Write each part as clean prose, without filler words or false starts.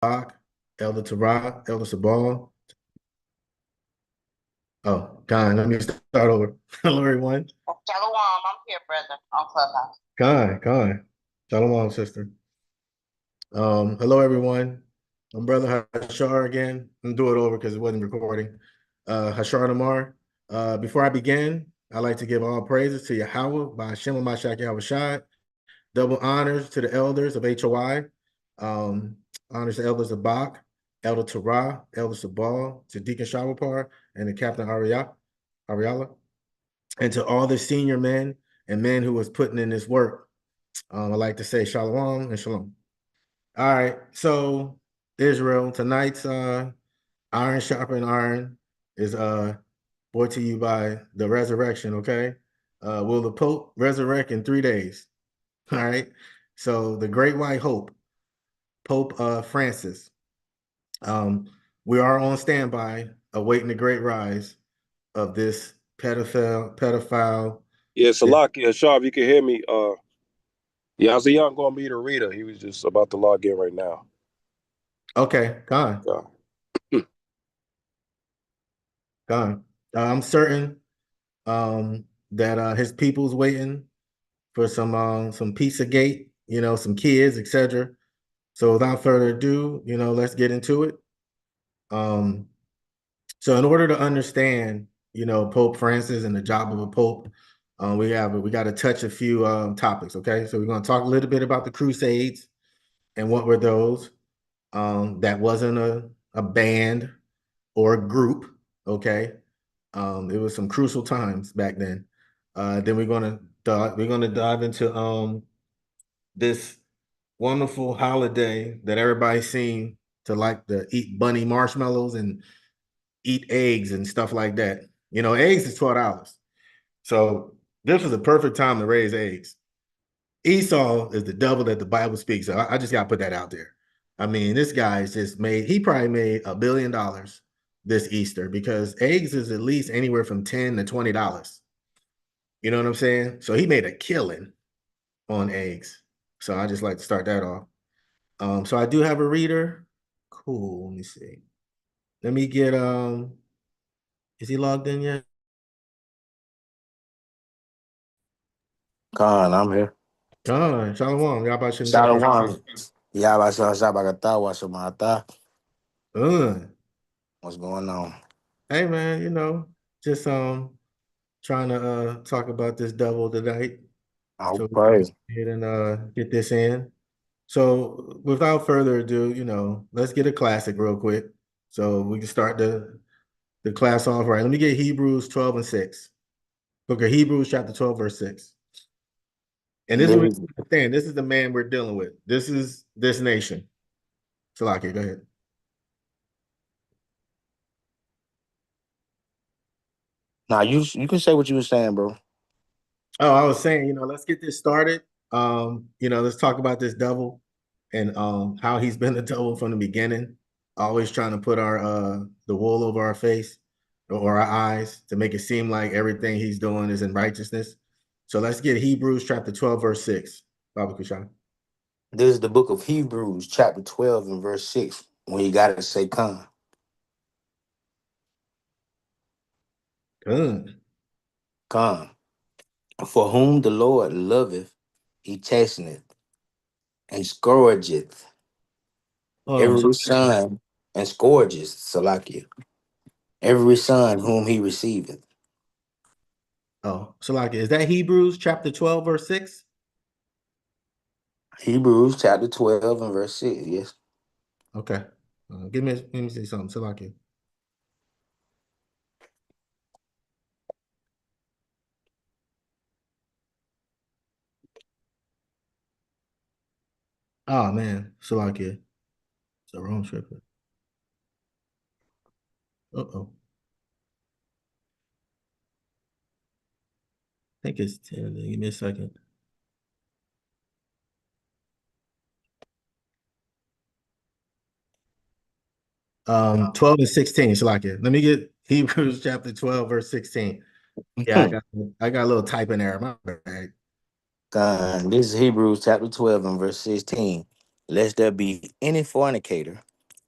Bach, Elder Tarah, Elder Sabal. Oh, God, let me start over. Hello, everyone. Shalom, I'm here, brother, on Clubhouse. God. Shalom, sister. Hello, everyone. I'm Brother HASHAR again. I'm doing it over because it wasn't recording. HASHAR Namar. Before I begin, I'd like to give all praises to Yahweh by Hashem Mashak Yahweh Shai. Double honors to the elders of HOI. Honors to elders of Bach, Elder Torah, Elder Sabal, to Deacon Shawapar, and the Captain Ariala, and to all the senior men and men who was putting in this work. I'd like to say shalom and shalom. All right, so Israel, tonight's Iron Sharpened Iron is brought to you by the Resurrection, okay? Will the Pope resurrect in 3 days? All right. So the Great White Hope, Pope Francis. We are on standby, awaiting the great rise of this pedophile. Yeah, Salakia, Sharp, you can hear me. Yeah, I young gonna be the reader. He was just about to log in right now. Okay, gone. I'm certain that his people's waiting for some Pizzagate, some kids, etc. So without further ado, let's get into it. So in order to understand, Pope Francis and the job of a pope, we got to touch a few topics. Okay, so we're going to talk a little bit about the Crusades and what were those. That wasn't a band or a group. Okay, it was some crucial times back then. Then we're gonna dive into this wonderful holiday that everybody seemed to like to eat bunny marshmallows and eat eggs and stuff like that. Eggs is $12. So this was the perfect time to raise eggs. Esau is the devil that the Bible speaks of. I just got to put that out there. I mean, this guy's he probably made $1 billion this Easter because eggs is at least anywhere from $10 to $20. You know what I'm saying? So he made a killing on eggs. So I just like to start that off. So I do have a reader. Cool. Let me see. Let me get is he logged in yet? Khan, I'm here. Shalom. Yabashim Shalom. Yabashim Shabakata, Washamata. What's going on? Hey man, just trying to talk about this devil tonight. So we can go ahead and get this in. So without further ado, let's get a classic real quick. So we can start the class off right. Let me get Hebrews 12 and 6. Book of Hebrews chapter 12, verse 6. And this is what we understand. This is the man we're dealing with. This is this nation. Salaki, go ahead. Now you can say what you were saying, bro. Oh, I was saying, let's get this started. Let's talk about this devil and how he's been the devil from the beginning, always trying to put the wool over our face or our eyes to make it seem like everything he's doing is in righteousness. So let's get Hebrews chapter 12, verse 6. Baba Kushan. This is the book of Hebrews, chapter 12 and verse 6. When you got to say Khan. Good. Khan. For whom the Lord loveth, he chasteneth and scourgeth every son and scourges, Salakia, every son whom he receiveth. Oh, Salakia, is that Hebrews chapter 12, verse 6? Hebrews chapter 12 and verse 6, yes. Okay. Let me see something, Salakia. Oh man, Salakia. It's the wrong scripture. Uh-oh. I think it's 10. Give me a second. Um, 12 and 16, Salakia. Let me get Hebrews chapter 12, verse 16. Yeah, I got a little type in there. My bad. This is Hebrews chapter 12 and verse 16. Lest there be any fornicator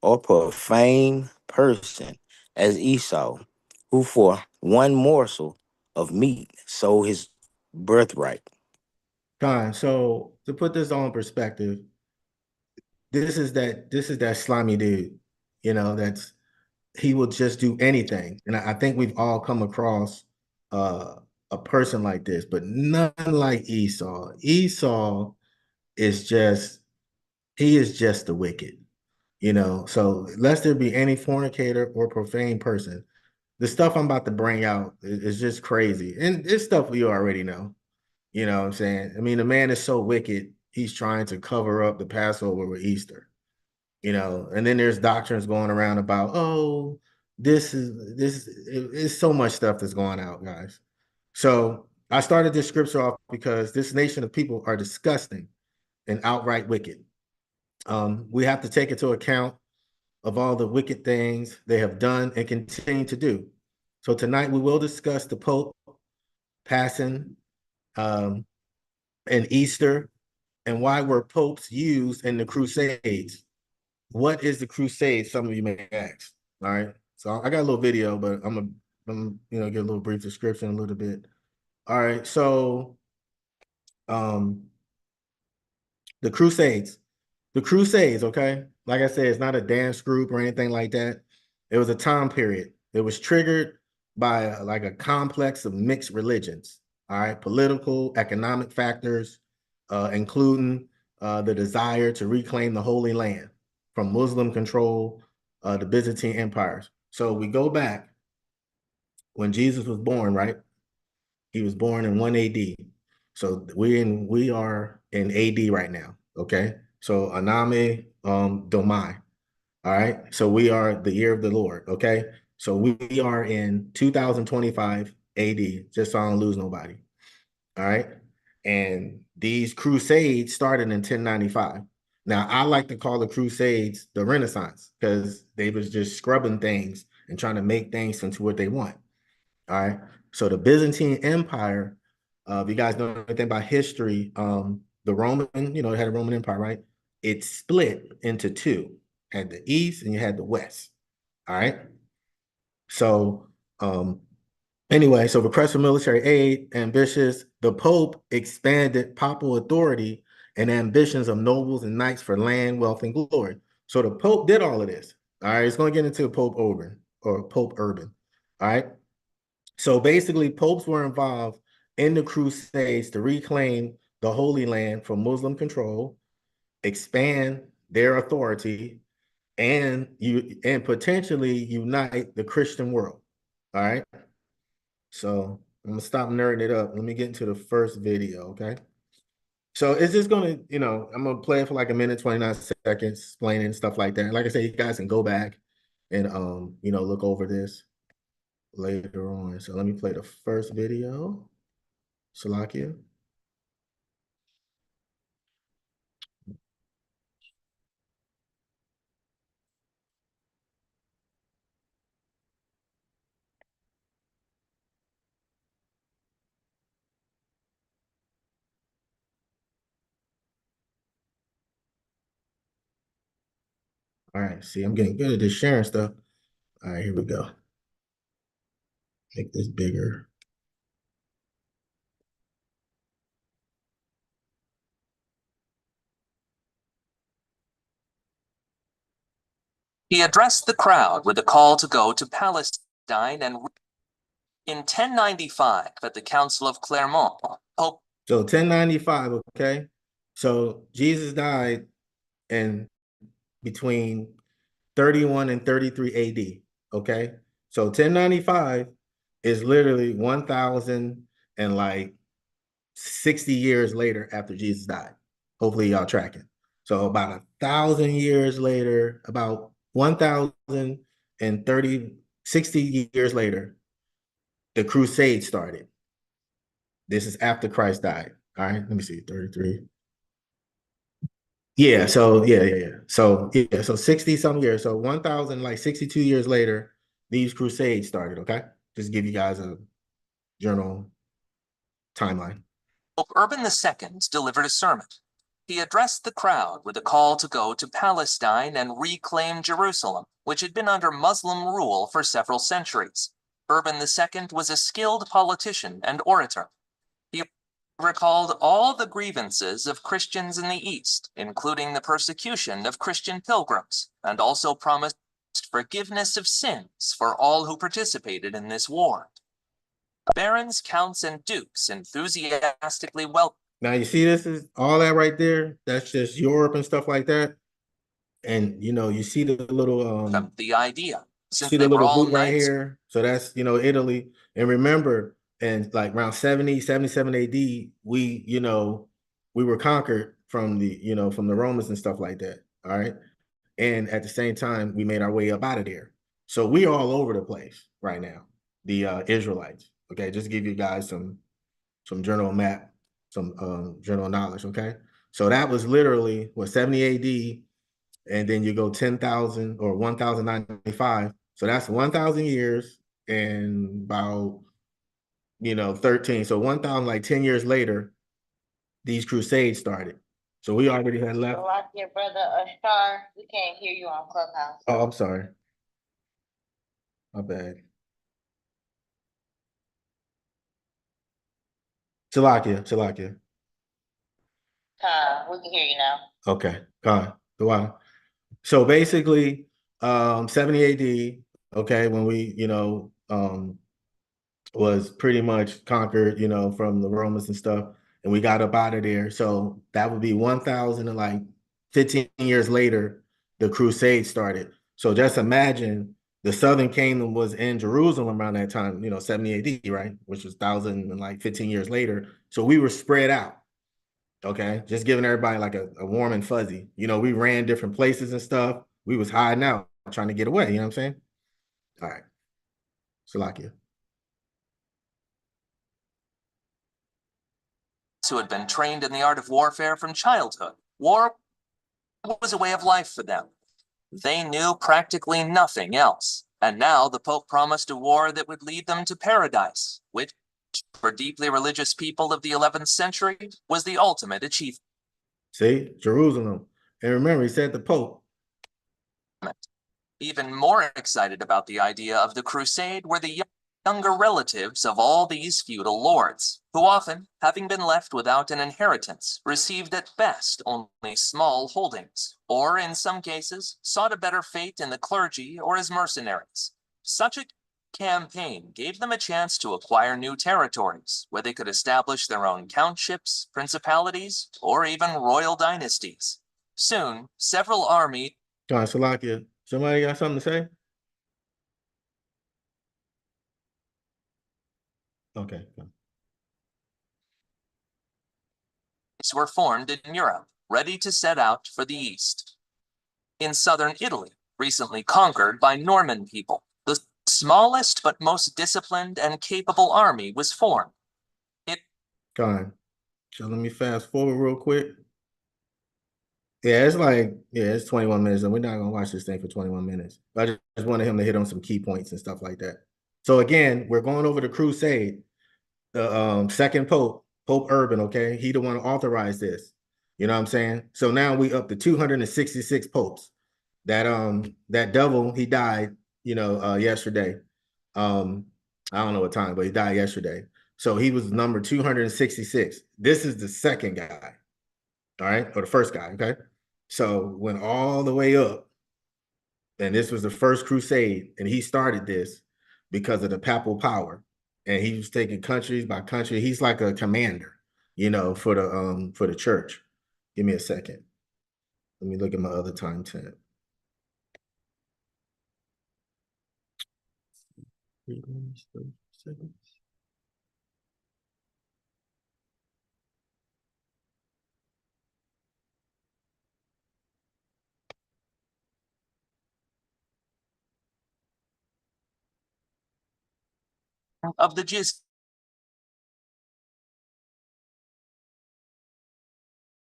or profane person as Esau, who for one morsel of meat sold his birthright. Fine. So to put this on perspective, this is that slimy dude, that's he will just do anything. And I think we've all come across uh a person like this, but none like Esau. Esau is just he is just the wicked. So lest there be any fornicator or profane person, the stuff I'm about to bring out is just crazy. And it's stuff we already know. You know what I'm saying? I mean, the man is so wicked, he's trying to cover up the Passover with Easter. And then there's doctrines going around about, oh, it's so much stuff that's going out, guys. So I started this scripture off because this nation of people are disgusting and outright wicked. We have to take into account of all the wicked things they have done and continue to do. So tonight we will discuss the Pope passing um, and Easter and why were popes used in the Crusades. What is the Crusade? Some of you may ask. All right. So I got a little video, but I'm get a little brief description a little bit. All right. So um the Crusades. The Crusades, okay? Like I said, it's not a dance group or anything like that. It was a time period. It was triggered by like a complex of mixed religions. All right, political, economic factors, including the desire to reclaim the Holy Land from Muslim control, the Byzantine empires. So we go back when Jesus was born, right? He was born in 1 AD. So we are in AD right now. Okay. So Aname Domai. All right. So we are the year of the Lord. Okay. So we are in 2025 AD, just so I don't lose nobody. All right. And these crusades started in 1095. Now I like to call the crusades the Renaissance because they was just scrubbing things and trying to make things into what they want. All right. So the Byzantine Empire, if you guys know anything about history, the Roman, it had a Roman Empire, right? It split into two. Had the East and you had the West. All right. So anyway, so request for military aid, ambitious, the Pope expanded papal authority and ambitions of nobles and knights for land, wealth, and glory. So the Pope did all of this. All right. It's going to get into Pope Urban or Pope Urban. All right. So basically, popes were involved in the Crusades to reclaim the Holy Land from Muslim control, expand their authority, and potentially unite the Christian world. All right. So I'm gonna stop nerding it up. Let me get into the first video. Okay. So it's just gonna, I'm gonna play it for like a minute, 29 seconds, explaining stuff like that. Like I said, you guys can go back and look over this later on. So let me play the first video. Salakia. All right, see, I'm getting good at this sharing stuff. All right, here we go. Make this bigger. He addressed the crowd with a call to go to Palestine, and in 1095 at the Council of Clermont, Pope. So 1095, okay? So Jesus died in between 31 and 33 AD, okay? So 1095 is literally 1,000 and like 60 years later after Jesus died. Hopefully y'all tracking. So about 1,000 years later, about 1,030, 60 years later, the crusade started. This is after Christ died. All right, let me see, 33. Yeah, so yeah. So 60 some years. So 1,000, like 62 years later, these crusades started, okay? Just give you guys a journal timeline. Pope Urban II delivered a sermon. He addressed the crowd with a call to go to Palestine and reclaim Jerusalem, which had been under Muslim rule for several centuries. Urban II was a skilled politician and orator. He recalled all the grievances of Christians in the East, including the persecution of Christian pilgrims, and also promised forgiveness of sins for all who participated in this war. Barons, counts, and dukes enthusiastically welcomed. Now you see, this is all that right there. That's just Europe and stuff like that. And you see the little the idea, since see they the were little all boot right knights. here. So that's Italy. And remember, and like around 70, 77 AD, we were conquered from the Romans and stuff like that. All right. And at the same time, we made our way up out of there. So we are all over the place right now, the Israelites. Okay, just to give you guys some general map, some general knowledge. Okay, so that was literally 70 AD, and then you go 10,000 or 1,095. So that's 1,000 years and about 13. So 1,000, like 10 years later, these crusades started. So we already had left. Like your brother HASHAR, we can't hear you on Clubhouse. Oh, I'm sorry. My bad. Salakia. We can hear you now. Okay. God. Wow. So basically, 70 AD, okay, when we, was pretty much conquered, from the Romans and stuff, and we got up out of there. So that would be 1,000 and like 15 years later, the crusade started. So just imagine the Southern Kingdom was in Jerusalem around that time, 70 AD, right? Which was 1,000 and like 15 years later. So we were spread out. Okay, just giving everybody like a warm and fuzzy. We ran different places and stuff. We was hiding out, trying to get away. You know what I'm saying? All right. Salakia. Who had been trained in the art of warfare from childhood. War was a way of life for them. They knew practically nothing else. And now the Pope promised a war that would lead them to paradise, which, for deeply religious people of the 11th century, was the ultimate achievement. See, Jerusalem. And remember, he said the Pope. Even more excited about the idea of the crusade were the younger relatives of all these feudal lords, who often, having been left without an inheritance, received at best only small holdings, or in some cases, sought a better fate in the clergy or as mercenaries. Such a campaign gave them a chance to acquire new territories, where they could establish their own countships, principalities, or even royal dynasties. Soon, several armies. God, Salakia. Somebody got something to say? Okay. Were formed in Europe, ready to set out for the East. In southern Italy, recently conquered by Norman people, the smallest but most disciplined and capable army was formed. God. So let me fast forward real quick. Yeah, it's 21 minutes, and we're not gonna watch this thing for 21 minutes. But I just wanted him to hit on some key points and stuff like that. So again, we're going over the crusade. The second Pope, Pope Urban, okay, he the one who authorized this. You know what I'm saying? So now we up to 266 popes. That devil, he died, yesterday. I don't know what time, but he died yesterday. So he was number 266. This is the second guy, all right, or the first guy, okay? So went all the way up, and this was the first crusade, and he started this because of the papal power, and he was taking countries by country. He's like a commander, for the church. Give me a second. Let me look at my other time tab. Of the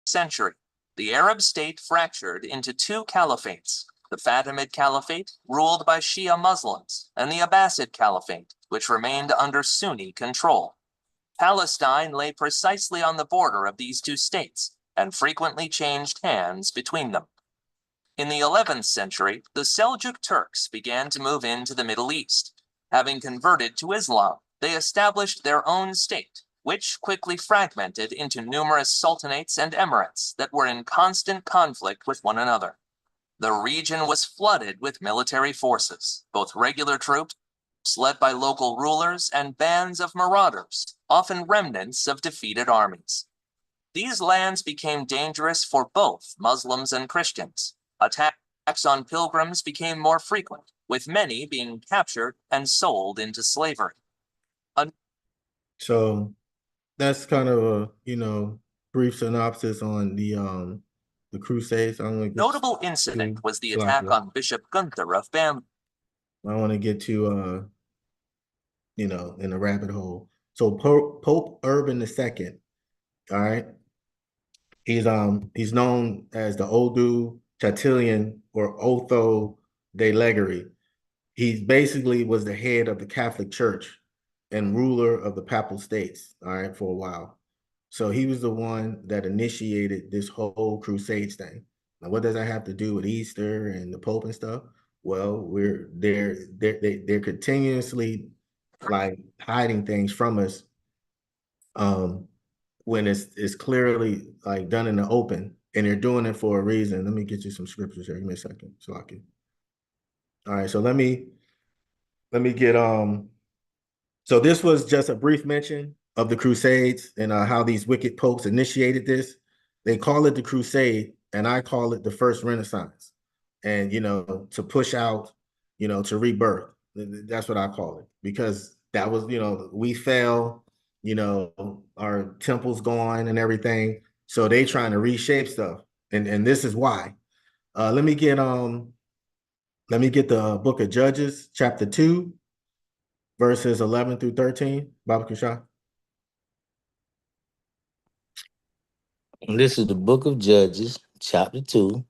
century, the Arab state fractured into two caliphates, the Fatimid Caliphate, ruled by Shia Muslims, and the Abbasid Caliphate, which remained under Sunni control. Palestine lay precisely on the border of these two states, and frequently changed hands between them. In the 11th century, the Seljuk Turks began to move into the Middle East. Having converted to Islam, they established their own state, which quickly fragmented into numerous sultanates and emirates that were in constant conflict with one another. The region was flooded with military forces, both regular troops led by local rulers and bands of marauders, often remnants of defeated armies. These lands became dangerous for both Muslims and Christians. Attacks on pilgrims became more frequent, with many being captured and sold into slavery. So that's kind of a, brief synopsis on the Crusades. Notable incident was the attack on Bishop Gunther of Bam. I want to get to in the rabbit hole. So Pope Urban II, all right. He's known as the Odu Chatilian or Otho de Legere. He basically was the head of the Catholic Church and ruler of the Papal States, all right, for a while. So he was the one that initiated this whole Crusades thing. Now, what does that have to do with Easter and the Pope and stuff? Well, they're continuously like hiding things from us. When it's clearly like done in the open, and they're doing it for a reason. Let me get you some scriptures here. Give me a second, so I can. All right, so let me get so this was just a brief mention of the Crusades and how these wicked popes initiated this. They call it the Crusade, and I call it the first Renaissance. And to push out, to rebirth. That's what I call it, because that was, we fell, our temple's gone and everything. So they trying to reshape stuff. And this is why. Let me get the book of Judges, chapter 2, verses 11 through 13. Baba Kushah. This is the book of Judges, chapter 2,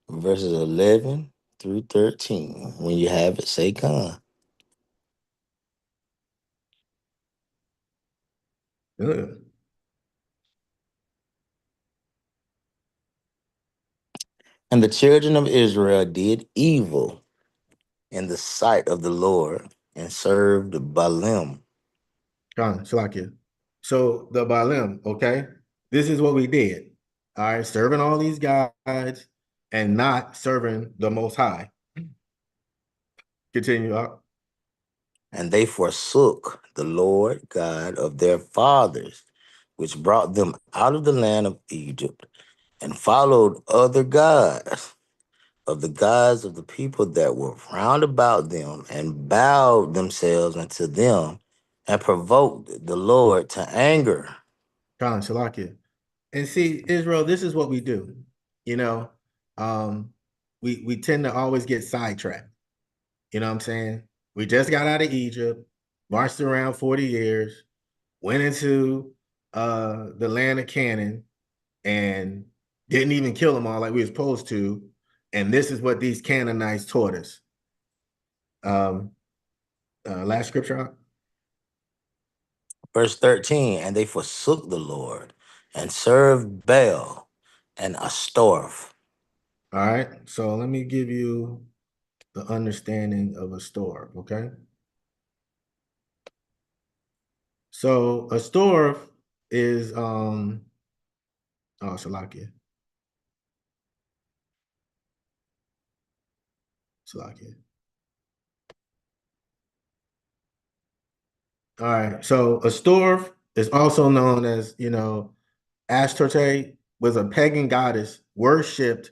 verses 11 through 13. When you have it, say con. Good. And the children of Israel did evil in the sight of the Lord and served Baalim. Con, Shalakia. So the Baalim, okay? This is what we did. All right, serving all these gods and not serving the Most High. Continue up. And they forsook the Lord God of their fathers, which brought them out of the land of Egypt, and followed other gods of the people that were round about them, and bowed themselves unto them, and provoked the Lord to anger. Con, Shalakia. And see, Israel, this is what we do. You know, we tend to always get sidetracked. You know what I'm saying? We just got out of Egypt, marched around 40 years, went into the land of Canaan, and didn't even kill them all like we were supposed to. And this is what these Canaanites taught us. Last scripture. Verse 13, and they forsook the Lord and served Baal and Ashtoreth. All right. So let me give you the understanding of a store, okay? So a store is Salakia. All right. So a store is also known as, Ashtoreth, was a pagan goddess worshipped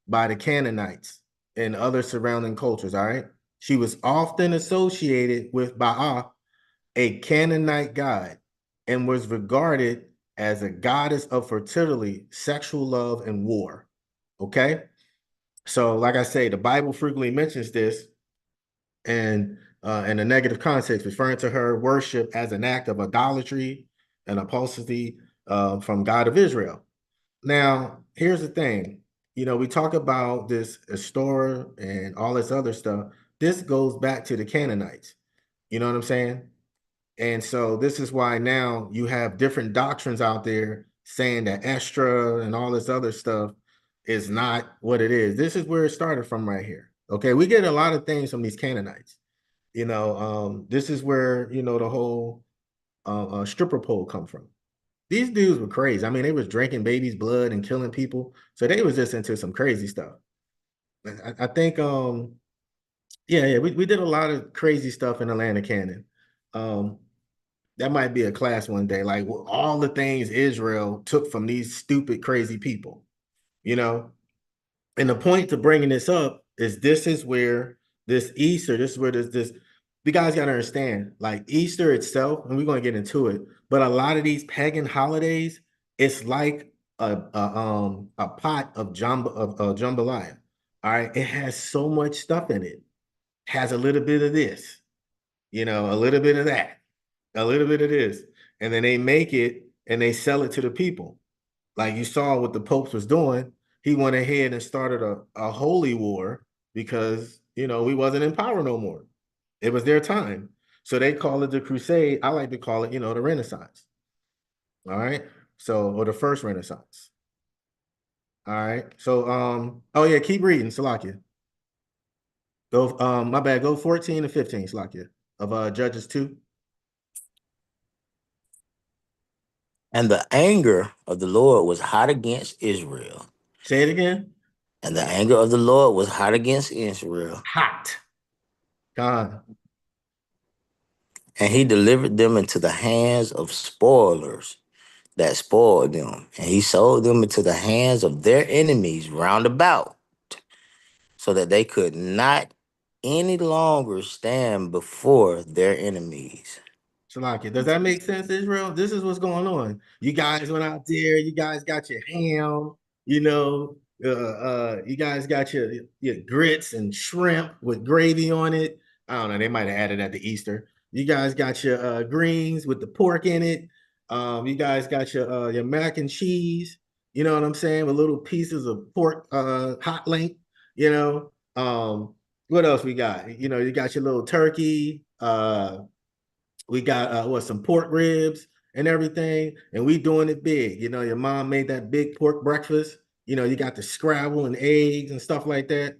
by the Canaanites and other surrounding cultures. All right. She was often associated with Baal, a Canaanite god, and was regarded as a goddess of fertility, sexual love, and war. Okay. So, like I say, the Bible frequently mentions this and in a negative context, referring to her worship as an act of idolatry and apostasy from God of Israel. Now, here's the thing. We talk about this Astorah and all this other stuff. This goes back to the Canaanites. You know what I'm saying? And so this is why now you have different doctrines out there saying that Estra and all this other stuff is not what it is. This is where it started from right here. Okay, we get a lot of things from these Canaanites. This is where the whole stripper pole come from. These dudes were crazy. I mean, they was drinking babies' blood and killing people, so they was just into some crazy stuff. I think, yeah, we did a lot of crazy stuff in the land of Canaan. That might be a class one day, like all the things Israel took from these stupid, crazy people, you know. And the point to bringing this up is this is where this Easter, this is where this you guys got to understand, like Easter itself, and we're going to get into it, but a lot of these pagan holidays, it's like a pot of jambalaya. All right, it has so much stuff in it. Has a little bit of this, a little bit of that, a little bit of this, and then they make it and they sell it to the people. Like you saw what the Pope was doing, he went ahead and started a holy war because we wasn't in power no more. It was their time. So they call it the crusade. I like to call it, the Renaissance. All right. So, or the first Renaissance. All right. So oh yeah, keep reading, Salakia. Go my bad, go 14 and 15, Salakia, of Judges 2. And the anger of the Lord was hot against Israel. Say it again. And the anger of the Lord was hot against Israel. Hot. God. And he delivered them into the hands of spoilers that spoiled them. And he sold them into the hands of their enemies round about, so that they could not any longer stand before their enemies. Salakia, does that make sense, Israel? This is what's going on. You guys went out there, you guys got your ham, you guys got your grits and shrimp with gravy on it. I don't know, they might have added that to Easter. You guys got your greens with the pork in it. You guys got your mac and cheese, you know what I'm saying, with little pieces of pork hot link, you know. What else we got? You got your little turkey, we got some pork ribs and everything, and we doing it big. Your mom made that big pork breakfast. You got the scrabble and eggs and stuff like that.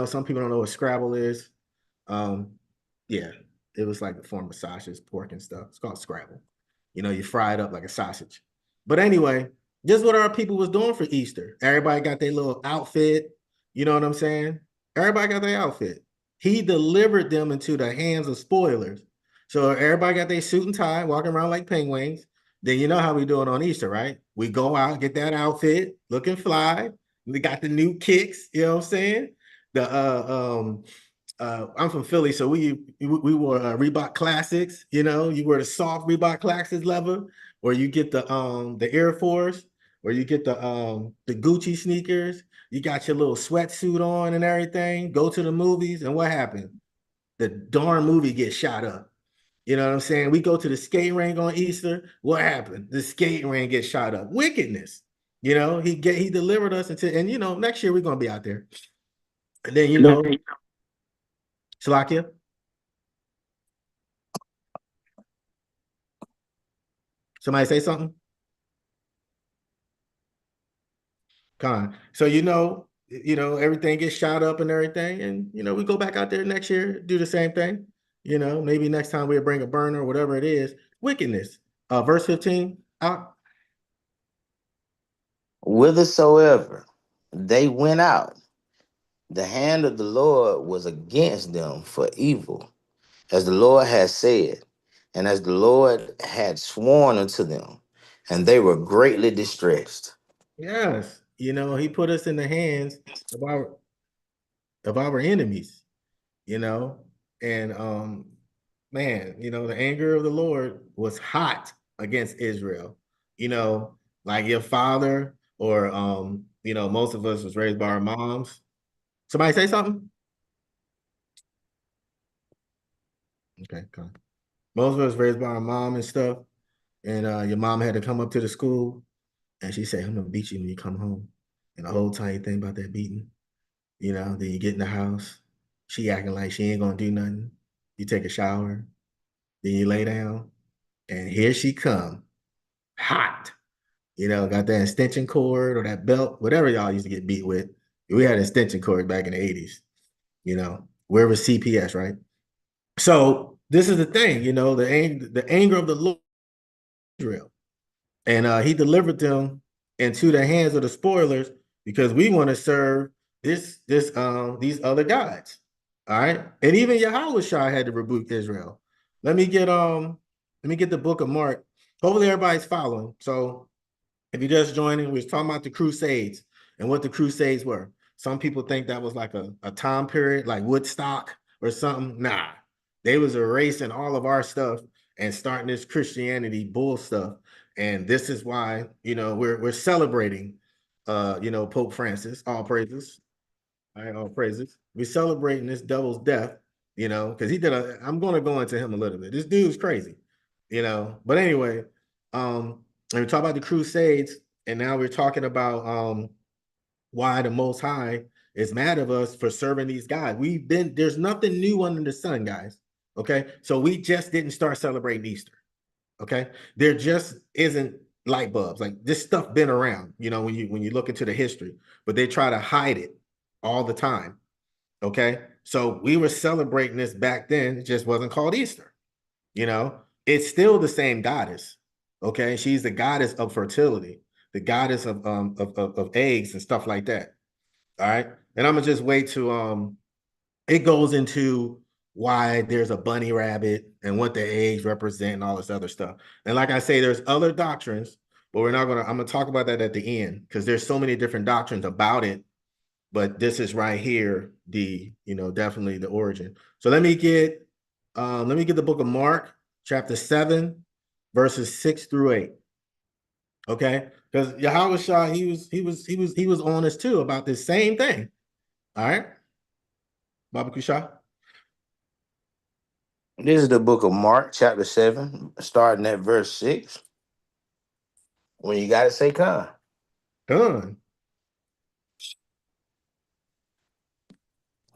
Some people don't know what scrabble is. Um, yeah, it was like a form of sausage, pork and stuff. It's called scrabble. You fry it up like a sausage. But anyway, this is what our people was doing for Easter. Everybody got their little outfit. You know what I'm saying? Everybody got their outfit. He delivered them into the hands of spoilers. So everybody got their suit and tie, walking around like penguins. Then you know how we do it on Easter, right? We go out, get that outfit, looking fly. We got the new kicks, you know what I'm saying? The I'm from Philly, so we wore Reebok Classics. You wear the soft Reebok Classics leather, or you get the Air Force, or you get the Gucci sneakers. You got your little sweatsuit on and everything. Go to the movies, and what happened? The darn movie gets shot up. You know what I'm saying? We go to the skate rink on Easter. What happened? The skate rink gets shot up. Wickedness. He delivered us into, and next year we're gonna be out there. And then Slovakia. Somebody say something? Con. So everything gets shot up and everything, and we go back out there next year, do the same thing. Maybe next time we'll bring a burner, whatever it is. Wickedness. Verse 15. Whithersoever they went out, the hand of the Lord was against them for evil, as the Lord had said, and as the Lord had sworn unto them, and they were greatly distressed. Yes, he put us in the hands of our enemies, you know, and man, the anger of the Lord was hot against Israel. Like your father, or most of us was raised by our moms. Somebody say something? Okay, come. Most of us raised by our mom and stuff, and your mom had to come up to the school, and she said, "I'm gonna beat you when you come home." And the whole time you think about that beating, then you get in the house, she acting like she ain't gonna do nothing. You take a shower, then you lay down, and here she come, hot. You know, got that extension cord or that belt, whatever y'all used to get beat with. We had an extension cord back in the 80s, you know, where was CPS, right? So this is the thing, you know, the anger of the Lord Israel. And he delivered them into the hands of the spoilers because we want to serve these other gods. All right. And even Yahweh had to rebuke Israel. Let me get the book of Mark. Hopefully everybody's following. So if you're just joining, we was talking about the Crusades and what the Crusades were. Some people think that was like a time period, like Woodstock or something. Nah, they was erasing all of our stuff and starting this Christianity bull stuff. And this is why, you know, we're celebrating you know, Pope Francis, all praises. All right, all praises. We're celebrating this devil's death, you know, because I'm gonna go into him a little bit. This dude's crazy, you know. But anyway, and we talk about the Crusades, and now we're talking about why the Most High is mad of us for serving these guys. There's nothing new under the sun, guys. Okay, so we just didn't start celebrating Easter. Okay, there just isn't light bulbs. Like this stuff been around, you know, when you look into the history, but they try to hide it all the time. Okay, so we were celebrating this back then. It just wasn't called Easter. You know, it's still the same goddess. Okay, she's the goddess of fertility, the goddess of eggs and stuff like that. All right, and I'm gonna just wait to it goes into why there's a bunny rabbit and what the eggs represent and all this other stuff. And like I say, there's other doctrines, but I'm gonna talk about that at the end because there's so many different doctrines about it. But this is right here, definitely the origin. So let me get the book of Mark, chapter 7, verses 6 through 8. Okay, because Yahweh Shah, he was on us too about this same thing. All right, Baba Kushah. This is the book of Mark, chapter 7, starting at verse 6. When you got it, say come. Done.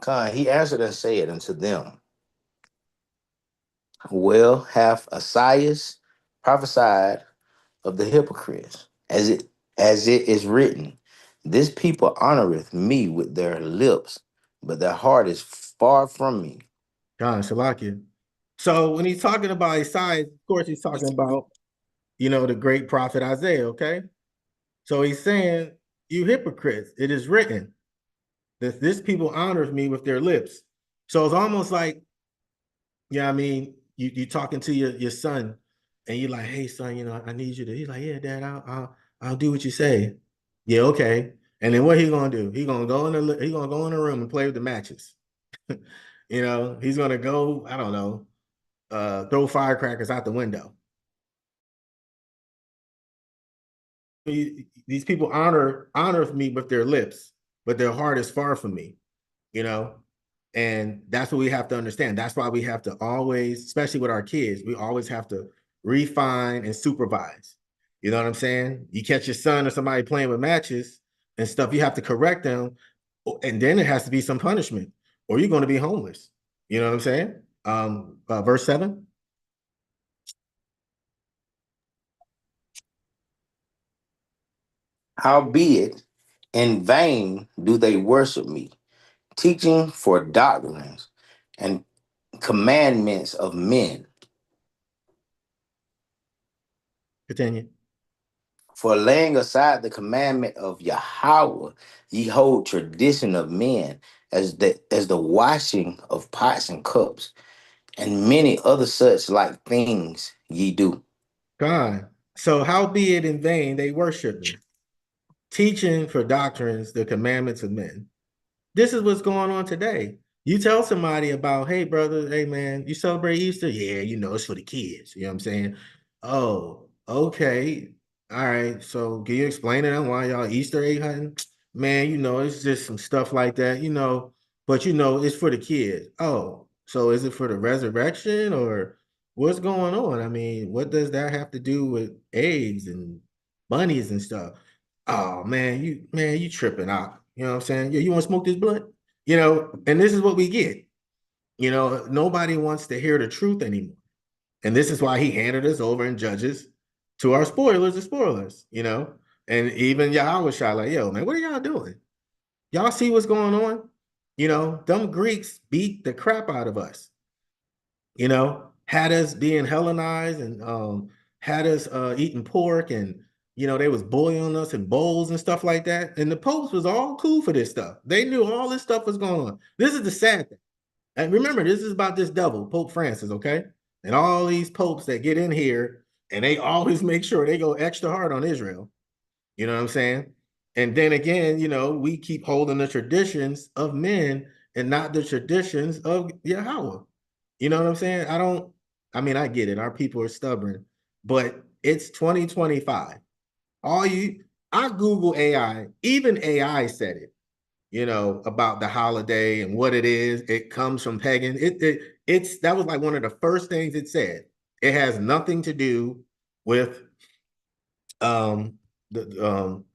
Come. He answered and said unto them, well hath I.S.I prophesied of the hypocrites, as it is written, this people honoreth me with their lips, but their heart is far from me. God, Shalakia. So when he's talking about I.S.I, of course, he's talking about, the great prophet Isaiah, okay? So he's saying, you hypocrites, it is written that this people honors me with their lips. So it's almost like, I mean, you talking to your son and you're like, hey, son, I need you to, he's like, yeah, dad, I'll do what you say. Yeah, okay. And then what he gonna do? He gonna go in the room and play with the matches. He's gonna go, I don't know, throw firecrackers out the window. These people honor me with their lips, but their heart is far from me, you know. And that's what we have to understand. That's why we have to always, especially with our kids, we always have to refine and supervise. You know what I'm saying? You catch your son or somebody playing with matches and stuff, you have to correct them, and then it has to be some punishment, or you're going to be homeless. You know what I'm saying? Verse 7. Howbeit, in vain do they worship me, teaching for doctrines and commandments of men. Continue. For laying aside the commandment of Yahweh, ye hold tradition of men as the washing of pots and cups, and many other such like things ye do. God. So how be it in vain they worship me, teaching for doctrines the commandments of men. This is what's going on today. You tell somebody about, hey, brother, hey, man, you celebrate Easter? Yeah, it's for the kids. You know what I'm saying? Oh, okay. All right. So can you explain to them why y'all Easter egg hunting? Man, it's just some stuff like that, but it's for the kids. Oh, so is it for the resurrection or what's going on? I mean, what does that have to do with eggs and bunnies and stuff? Oh man, you tripping out. You know what I'm saying? Yeah, you want to smoke this blunt? And this is what we get. Nobody wants to hear the truth anymore. And this is why he handed us over in Judges to our spoilers to spoil us, you know. And even Yahushua, like, yo, man, what are y'all doing? Y'all see what's going on? You know, them Greeks beat the crap out of us. You know, had us being Hellenized and had us eating pork, and you know, they was boiling us in bowls and stuff like that. And the popes was all cool for this stuff. They knew all this stuff was going on. This is the sad thing. And remember, this is about this devil, Pope Francis, okay? And all these popes that get in here and they always make sure they go extra hard on Israel. You know what I'm saying? And then again, you know, we keep holding the traditions of men and not the traditions of Yahweh. You know what I'm saying? I mean, I get it. Our people are stubborn, but it's 2025. I Google AI, even AI said it, you know, about the holiday and what it is. It comes from pagan. It's that was like one of the first things it said. It has nothing to do with the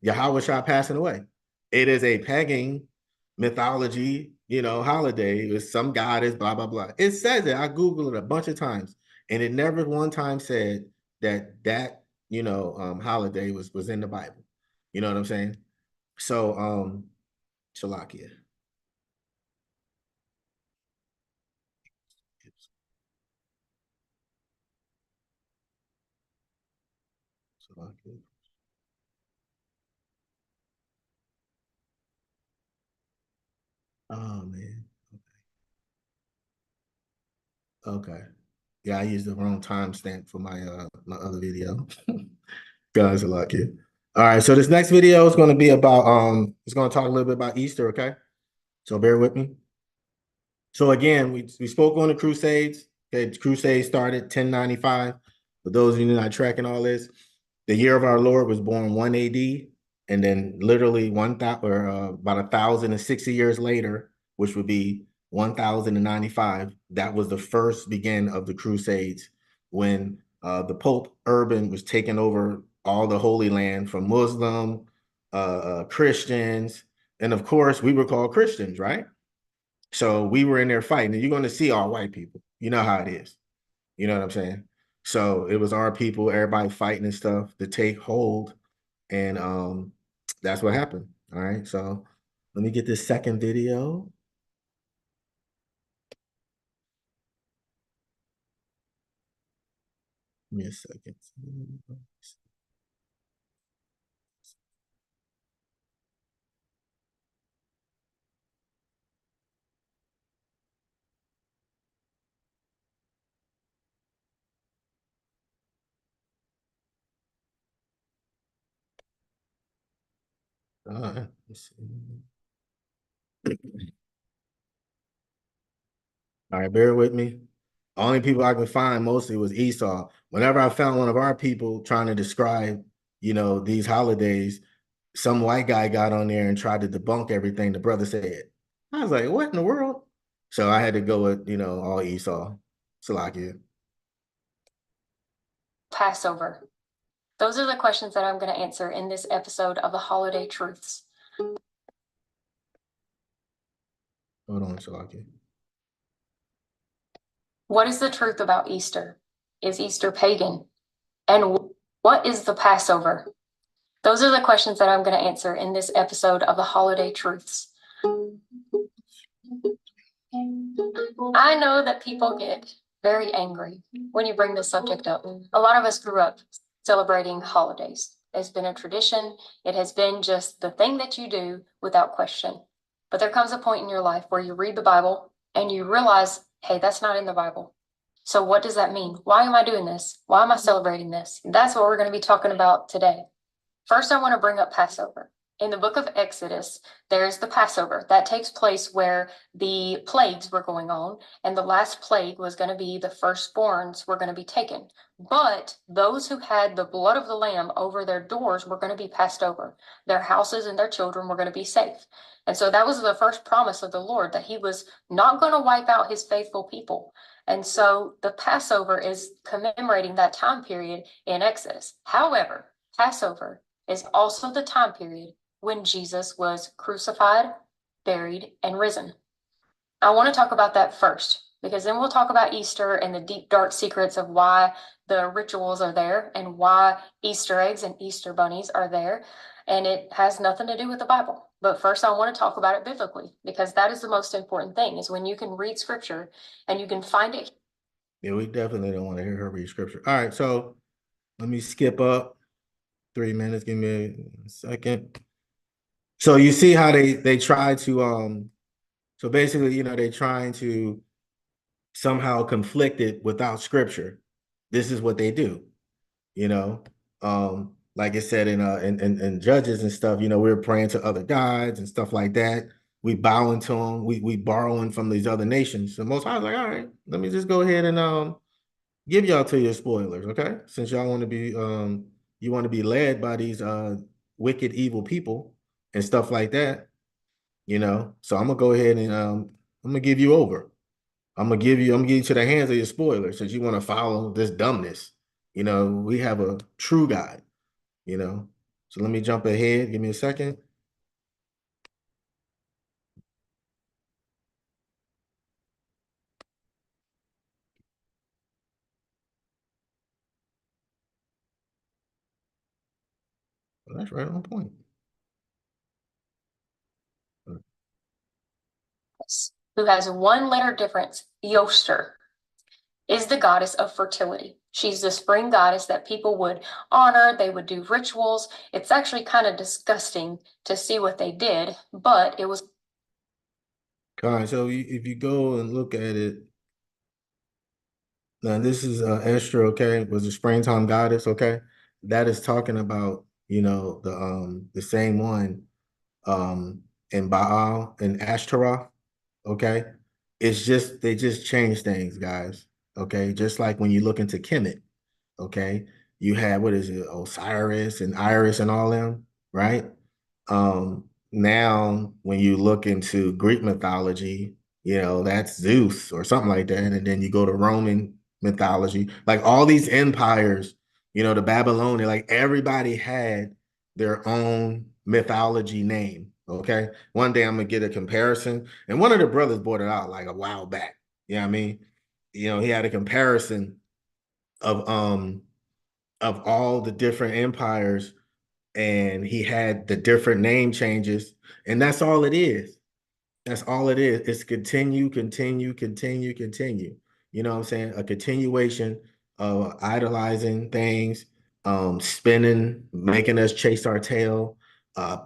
Yahweh Shah passing away. It is a pagan mythology, you know, holiday with some goddess, blah blah blah. It says it. I googled it a bunch of times, and it never one time said that you know holiday was in the Bible. You know what I'm saying? So Shalakia. Shalakia. Oh man. Okay. Yeah, I used the wrong timestamp for my other video. Guys, Shalakia. All right, so this next video is going to be about it's going to talk a little bit about Easter, okay? So bear with me. So again, we spoke on the Crusades. Okay, the Crusades started 1095. For those of you not tracking all this, the year of our Lord was born 1 AD, and then literally 1,000 or about 1,060 years later, which would be 1,095. That was the first begin of the Crusades, when the Pope Urban was taking over all the Holy Land from Muslim, Christians, and of course we were called Christians, right? So we were in there fighting, and you're going to see all white people. You know how it is. You know what I'm saying? So it was our people, everybody fighting and stuff to take hold, and that's what happened. All right. So let me get this second video. Give me a second. Let's see. All right, bear with me. Only people I could find mostly was Esau. Whenever I found one of our people trying to describe, you know, these holidays, some white guy got on there and tried to debunk everything the brother said. I was like, what in the world? So I had to go with, you know, all Esau. Salakia. Passover. Those are the questions that I'm going to answer in this episode of the Holiday Truths. Hold on, Salakia. What is the truth about Easter? Is Easter pagan? And what is the Passover? Those are the questions that I'm going to answer in this episode of the Holiday Truths. I know that people get very angry when you bring this subject up. A lot of us grew up celebrating holidays. It's been a tradition. It has been just the thing that you do without question. But there comes a point in your life where you read the Bible and you realize, hey, that's not in the Bible. So what does that mean? Why am I doing this? Why am I celebrating this? That's what we're going to be talking about today. First, I want to bring up Passover. In the book of Exodus, there's the Passover that takes place where the plagues were going on, and the last plague was going to be the firstborns were going to be taken. But those who had the blood of the lamb over their doors were going to be passed over. Their houses and their children were going to be safe. And so that was the first promise of the Lord, that he was not going to wipe out his faithful people. And so the Passover is commemorating that time period in Exodus. However, Passover is also the time period when Jesus was crucified, buried, and risen. I want to talk about that first. because then we'll talk about Easter and the deep, dark secrets of why the rituals are there and why Easter eggs and Easter bunnies are there. And it has nothing to do with the Bible. But first, I want to talk about it biblically, because that is the most important thing, is when you can read scripture and you can find it. Yeah, we definitely don't want to hear her read scripture. All right, so let me skip up 3 minutes. Give me a second. So you see how they try to so basically, you know, they trying to somehow conflict it without scripture. This is what they do, you know. Like I said in Judges and stuff, you know, we were praying to other gods and stuff like that. We bowing to them, we borrowing from these other nations. So Most High was like, all right, let me just go ahead and give y'all to your spoilers, okay? Since y'all want to be you want to be led by these wicked evil people and stuff like that, you know. So I'm gonna go ahead and I'm gonna give you over. I'm gonna give you to the hands of your spoilers since you want to follow this dumbness. You know, we have a true God, you know. So let me jump ahead. Give me a second. Well, that's right on point. Who has one letter difference, Yoster, is the goddess of fertility. She's the spring goddess that people would honor. They would do rituals. It's actually kind of disgusting to see what they did, but it was. All right, so if you go and look at it, now this is Esther, okay, was a springtime goddess, okay? That is talking about, you know, the same one in Baal and Ashtaroth, okay? It's just they just change things, guys. Okay. Just like when you look into Kemet, okay, you had what is it, Osiris and Iris and all them, right? Now when you look into Greek mythology, you know, that's Zeus or something like that. And then you go to Roman mythology, like all these empires, you know, the Babylonian, like everybody had their own mythology name. Okay. One day I'm gonna get a comparison. And one of the brothers brought it out like a while back. You know what I mean? You know, he had a comparison of all the different empires, and he had the different name changes, and that's all it is. That's all it is. It's continue, continue, continue, continue. You know what I'm saying? A continuation of idolizing things, spinning, making us chase our tail,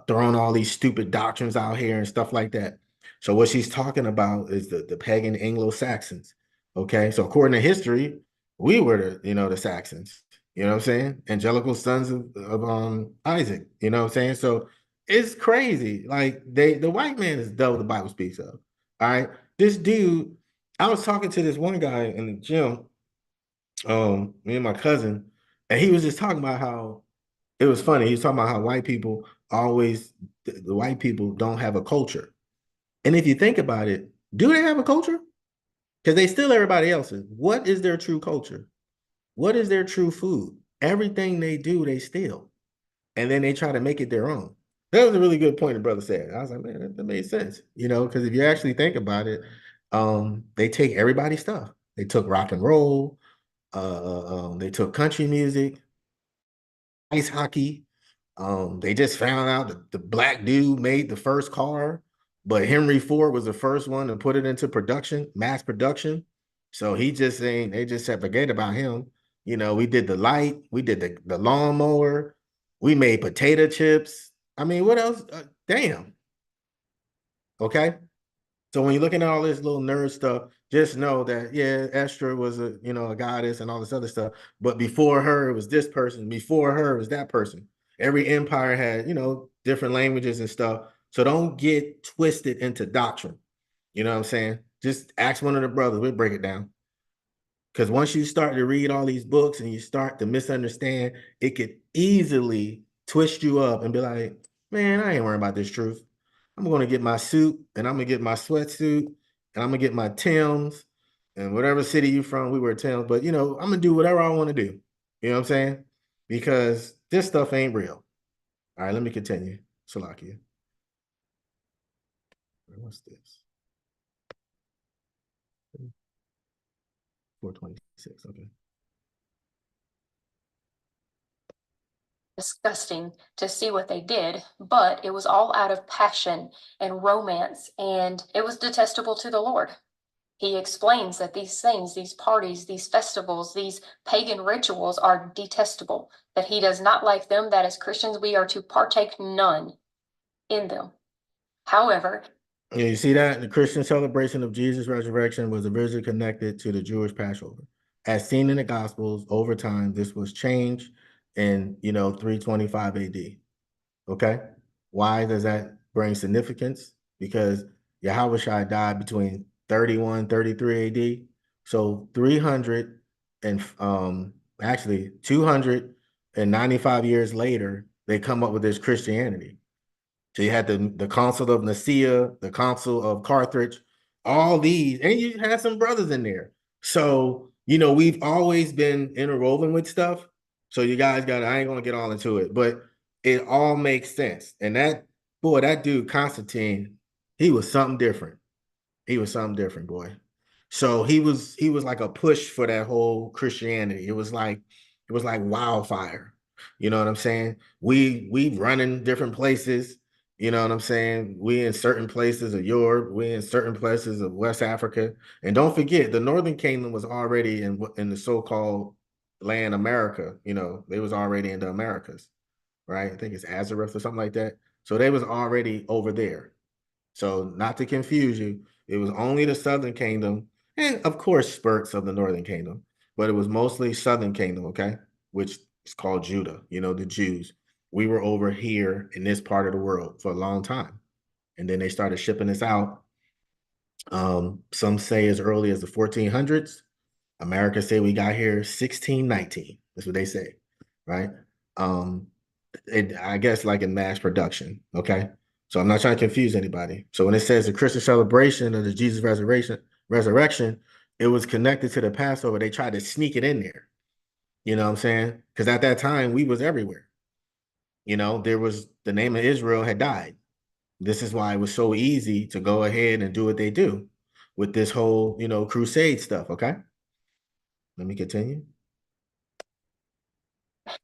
throwing all these stupid doctrines out here and stuff like that. So what she's talking about is the pagan Anglo-Saxons. Okay. So according to history, we were the Saxons, you know what I'm saying? Angelical sons of Isaac, you know what I'm saying? So it's crazy. Like the white man is double the Bible speaks of. All right. This dude, I was talking to this one guy in the gym, me and my cousin, and he was just talking about how it was funny. He was talking about how white people always the white people don't have a culture. And if you think about it, do they have a culture? Because they steal everybody else's. What is their true culture? What is their true food? Everything they do, they steal. And then they try to make it their own. That was a really good point the brother said. I was like, man, that made sense. You know, because if you actually think about it, they take everybody's stuff. They took rock and roll, they took country music, ice hockey. They just found out that the black dude made the first car, but Henry Ford was the first one to put it into production, mass production. So he just saying they just said forget about him. You know, we did the light, we did the lawnmower, we made potato chips. I mean, what else? Damn. Okay. So when you're looking at all this little nerd stuff, just know that yeah, Esther was a goddess and all this other stuff. But before her, it was this person. Before her, it was that person. Every empire had different languages and stuff. So don't get twisted into doctrine. You know what I'm saying? Just ask one of the brothers. We'll break it down. Because once you start to read all these books and you start to misunderstand, it could easily twist you up and be like, man, I ain't worrying about this truth. I'm going to get my suit and I'm going to get my sweatsuit and I'm going to get my Timbs, and whatever city you from, we wear Timbs, but I'm going to do whatever I want to do. You know what I'm saying? Because this stuff ain't real. All right, let me continue. Salakia. What's this? 426. Okay. Disgusting to see what they did, but it was all out of passion and romance, and it was detestable to the Lord. He explains that these things, these parties, these festivals, these pagan rituals are detestable, that he does not like them, that as Christians we are to partake none in them. However, Yeah, you see that the Christian celebration of Jesus' resurrection was originally connected to the Jewish Passover. As seen in the Gospels, over time, this was changed in 325 AD. Okay. Why does that bring significance? Because Yahweh died between 31, 33 AD. So 300 and actually 295 years later, they come up with this Christianity. So you had the Council of Nicaea, the Council of Carthage, all these, and you had some brothers in there. So, we've always been interwoven with stuff. So you guys I ain't gonna get all into it, but it all makes sense. And that dude, Constantine, he was something different. He was something different, boy. So he was like a push for that whole Christianity. It was like wildfire. You know what I'm saying? We run in different places. You know what I'm saying? We in certain places of Europe, we in certain places of West Africa. And don't forget, the Northern Kingdom was already in the so-called land America. They was already in the Americas, right? I think it's Azareth or something like that. So they was already over there. So not to confuse you, it was only the Southern Kingdom and of course spurts of the Northern Kingdom, but it was mostly Southern Kingdom, okay? Which is called Judah, the Jews. We were over here in this part of the world for a long time. And then they started shipping us out. Some say as early as the 1400s. America say we got here 1619. That's what they say, right? I guess like in mass production, okay? So I'm not trying to confuse anybody. So when it says the Christian celebration of the Jesus resurrection, it was connected to the Passover. They tried to sneak it in there. You know what I'm saying? Because at that time we was everywhere. There was the name of Israel had died. This is why it was so easy to go ahead and do what they do with this whole, crusade stuff. Okay. Let me continue.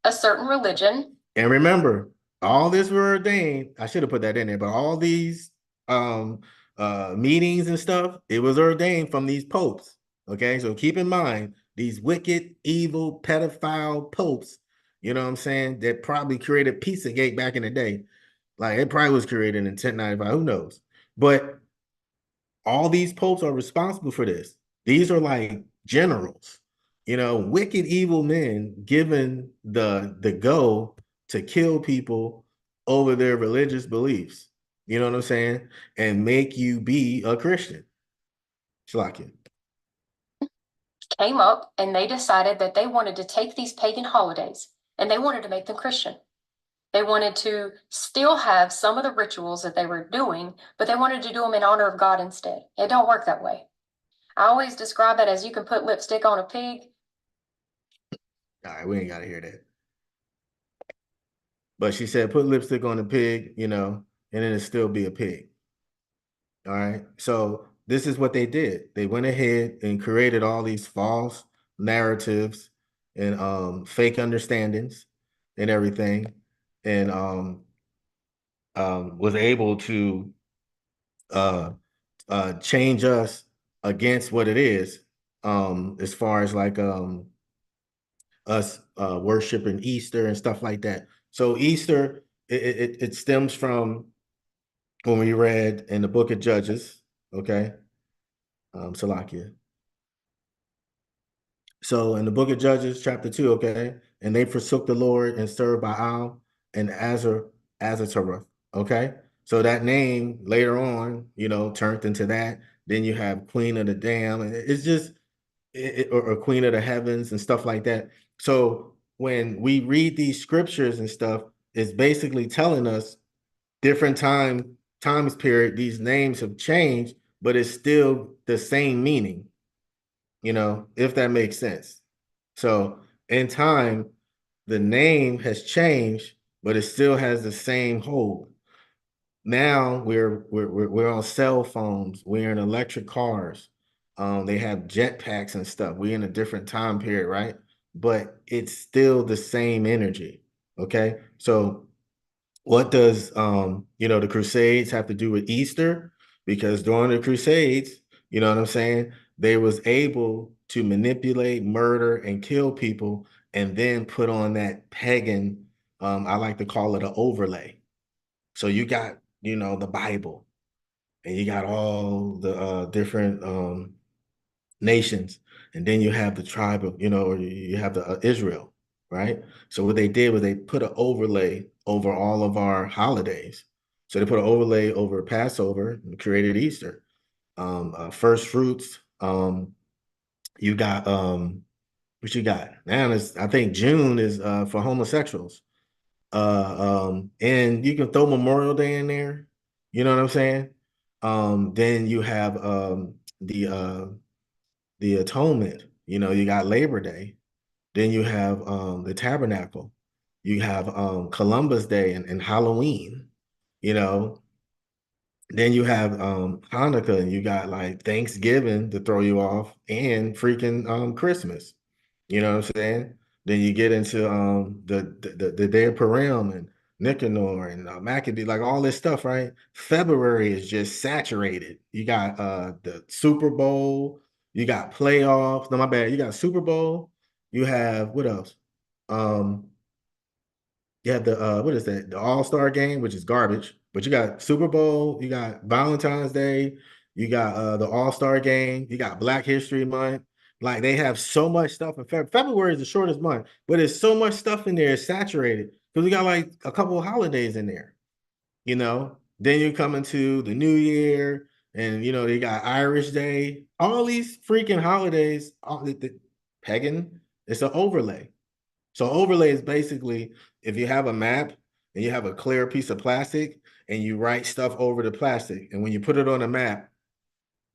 a certain religion. And remember, all this were ordained. I should have put that in there, but all these um meetings and stuff, it was ordained from these popes. Okay, so keep in mind these wicked, evil, pedophile popes, you know what I'm saying, that probably created Pizzagate back in the day. Like it probably was created in 1095, who knows? But all these popes are responsible for this. These are like generals, wicked, evil men given the go to kill people over their religious beliefs. You know what I'm saying? And make you be a Christian. Shlaki. Came up and they decided that they wanted to take these pagan holidays and they wanted to make them Christian. They wanted to still have some of the rituals that they were doing, but they wanted to do them in honor of God instead. It don't work that way. I always describe it as you can put lipstick on a pig. All right, we ain't got to hear that. But she said, put lipstick on a pig, and then it'll still be a pig. All right. So this is what they did. They went ahead and created all these false narratives and fake understandings and everything, and was able to change us against what it is, as far as like us worshiping Easter and stuff like that. So Easter, it stems from when we read in the book of Judges, okay? Salakia. So in the book of Judges, chapter 2, okay, and they forsook the Lord and served Baal and Azataroth, okay? So that name later on, turned into that. Then you have Queen of the Dam, and it's just, or Queen of the Heavens and stuff like that. So when we read these scriptures and stuff, it's basically telling us different times period, these names have changed, but it's still the same meaning, if that makes sense. So in time, the name has changed, but it still has the same hold. Now we're on cell phones, we're in electric cars, They have jetpacks and stuff. We're in a different time period, right? But it's still the same energy. Okay. So what does the Crusades have to do with Easter? Because during the Crusades, you know what I'm saying, they was able to manipulate, murder, and kill people, and then put on that pagan, I like to call it an overlay. So you got, the Bible, and you got all the different nations, and then you have the tribe of, or you have the Israel, right? So what they did was they put an overlay over all of our holidays. So they put an overlay over Passover and created Easter. First fruits. You got what you got now? Is I think June is for homosexuals. And you can throw Memorial Day in there. You know what I'm saying? Then you have the atonement. You got Labor Day. Then you have the tabernacle. You have Columbus Day and Halloween. You know, then you have Hanukkah, and you got like Thanksgiving to throw you off, and freaking Christmas. You know what I'm saying? Then you get into the Day of Purim and Nicanor and Maccabee, like all this stuff, right? February is just saturated. You got the Super Bowl, you got playoffs. No, my bad. You got Super Bowl. You have what else? Um, you have the what is that? The All-Star game, which is garbage. But you got Super Bowl, you got Valentine's Day, you got the All-Star game, you got Black History Month. Like they have so much stuff in February. February is the shortest month, but there's so much stuff in there, it's saturated. Because we got like a couple of holidays in there, you know. Then you come into the New Year, and they got Irish Day, all these freaking holidays, all the pagan, it's an overlay. So overlay is basically if you have a map and you have a clear piece of plastic and you write stuff over the plastic, and when you put it on a map,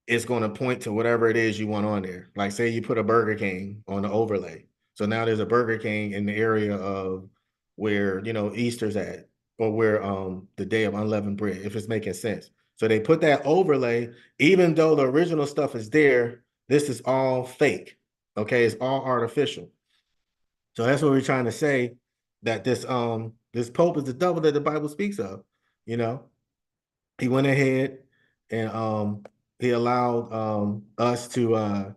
it's going to point to whatever it is you want on there. Like say you put a Burger King on the overlay. So now there's a Burger King in the area of where, Easter's at, or where the Day of Unleavened Bread, if it's making sense. So they put that overlay, even though the original stuff is there, this is all fake. Okay, it's all artificial. So that's what we're trying to say, that this Pope is the devil that the Bible speaks of. You know, he went ahead and he allowed us to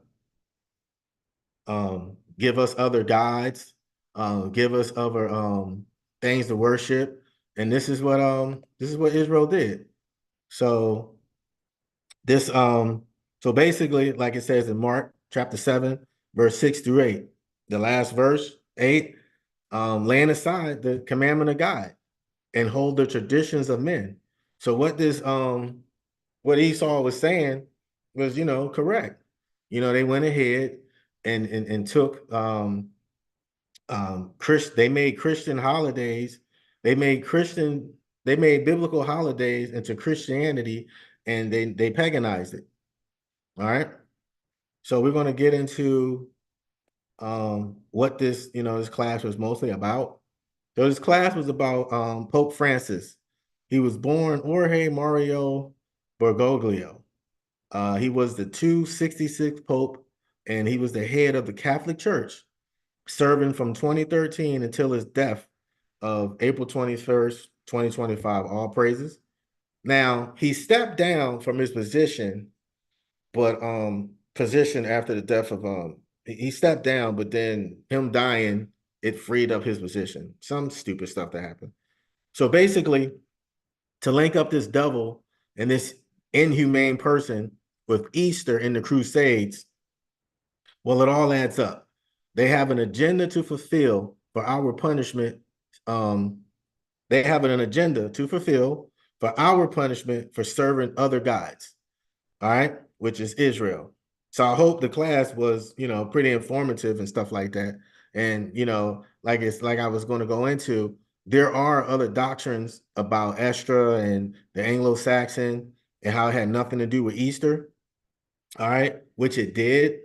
give us other guides, give us other things to worship, and this is what Israel did. So this so basically, like it says in Mark chapter 7, verse 6 through 8, the last verse 8, laying aside the commandment of God and hold the traditions of men. So what Esau was saying was, correct. They went ahead and took they made Christian holidays, they made biblical holidays into Christianity, and they paganized it. All right. So we're going to get into what this class was mostly about. So this class was about Pope Francis. He was born Jorge Mario Bergoglio. He was the 266th Pope, and he was the head of the Catholic Church, serving from 2013 until his death of April 21st, 2025. All praises. Now, he stepped down from his position, but position after the death of he stepped down, but then him dying, it freed up his position. Some stupid stuff that happened. So basically, to link up this devil and this inhumane person with Easter in the Crusades, well, it all adds up. They have an agenda to fulfill for our punishment. They have an agenda to fulfill for our punishment for serving other gods. All right, which is Israel. So I hope the class was, pretty informative and stuff like that. And, like I was going to go into, there are other doctrines about Estra and the Anglo-Saxon and how it had nothing to do with Easter. All right, which it did.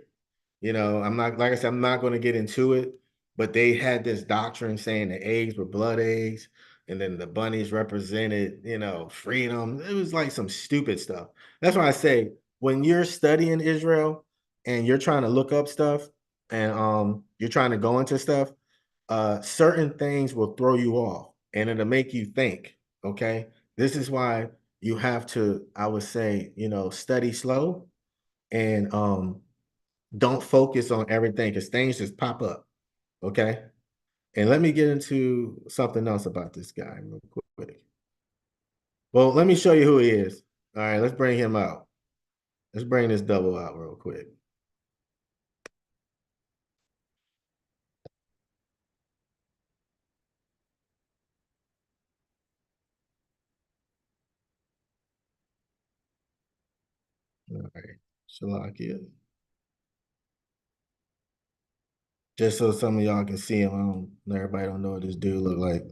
I'm not, like I said, I'm not going to get into it, but they had this doctrine saying the eggs were blood eggs, and then the bunnies represented, freedom. It was like some stupid stuff. That's why I say, when you're studying Israel, and you're trying to look up stuff and you're trying to go into stuff, certain things will throw you off and it'll make you think. Okay. This is why you have to, I would say, study slow and don't focus on everything because things just pop up. Okay. And let me get into something else about this guy real quick. Well, let me show you who he is. All right, let's bring him out. Let's bring this double out real quick. All right, Shalakia. Just so some of y'all can see him. Everybody don't know what this dude look like.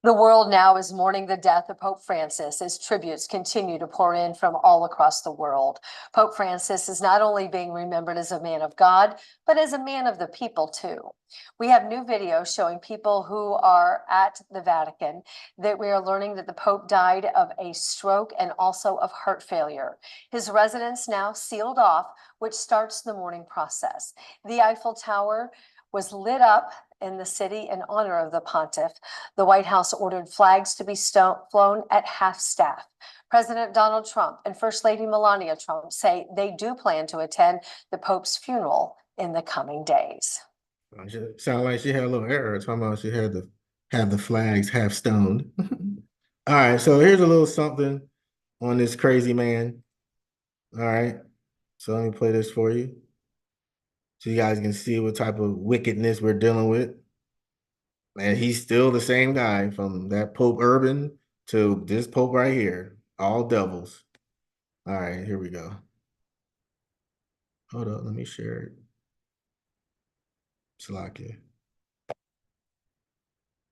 The world now is mourning the death of Pope Francis as tributes continue to pour in from all across the world. Pope Francis is not only being remembered as a man of God, but as a man of the people too. We have new videos showing people who are at the Vatican that we are learning that the Pope died of a stroke and also of heart failure. His residence now sealed off, which starts the mourning process. The Eiffel Tower was lit up in the city in honor of the pontiff. The White House ordered flags to be flown at half-staff. President Donald Trump and First Lady Melania Trump say they do plan to attend the Pope's funeral in the coming days. Sound like she had a little error talking about she had to have the flags half stoned. All right, so here's a little something on this crazy man. All right, so let me play this for you so you guys can see what type of wickedness we're dealing with. And he's still the same guy from that Pope Urban to this Pope right here. All devils. All right, here we go. Hold up, let me share it. Salakia.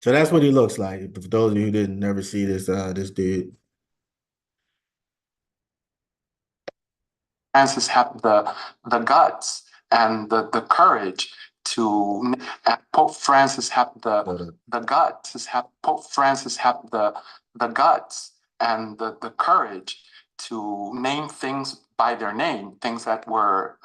So that's what he looks like. For those of you who didn't never see this, this dude. Francis had the guts and the courage to Pope Francis had the guts Pope Francis had the guts and the courage to name things by their name, things that were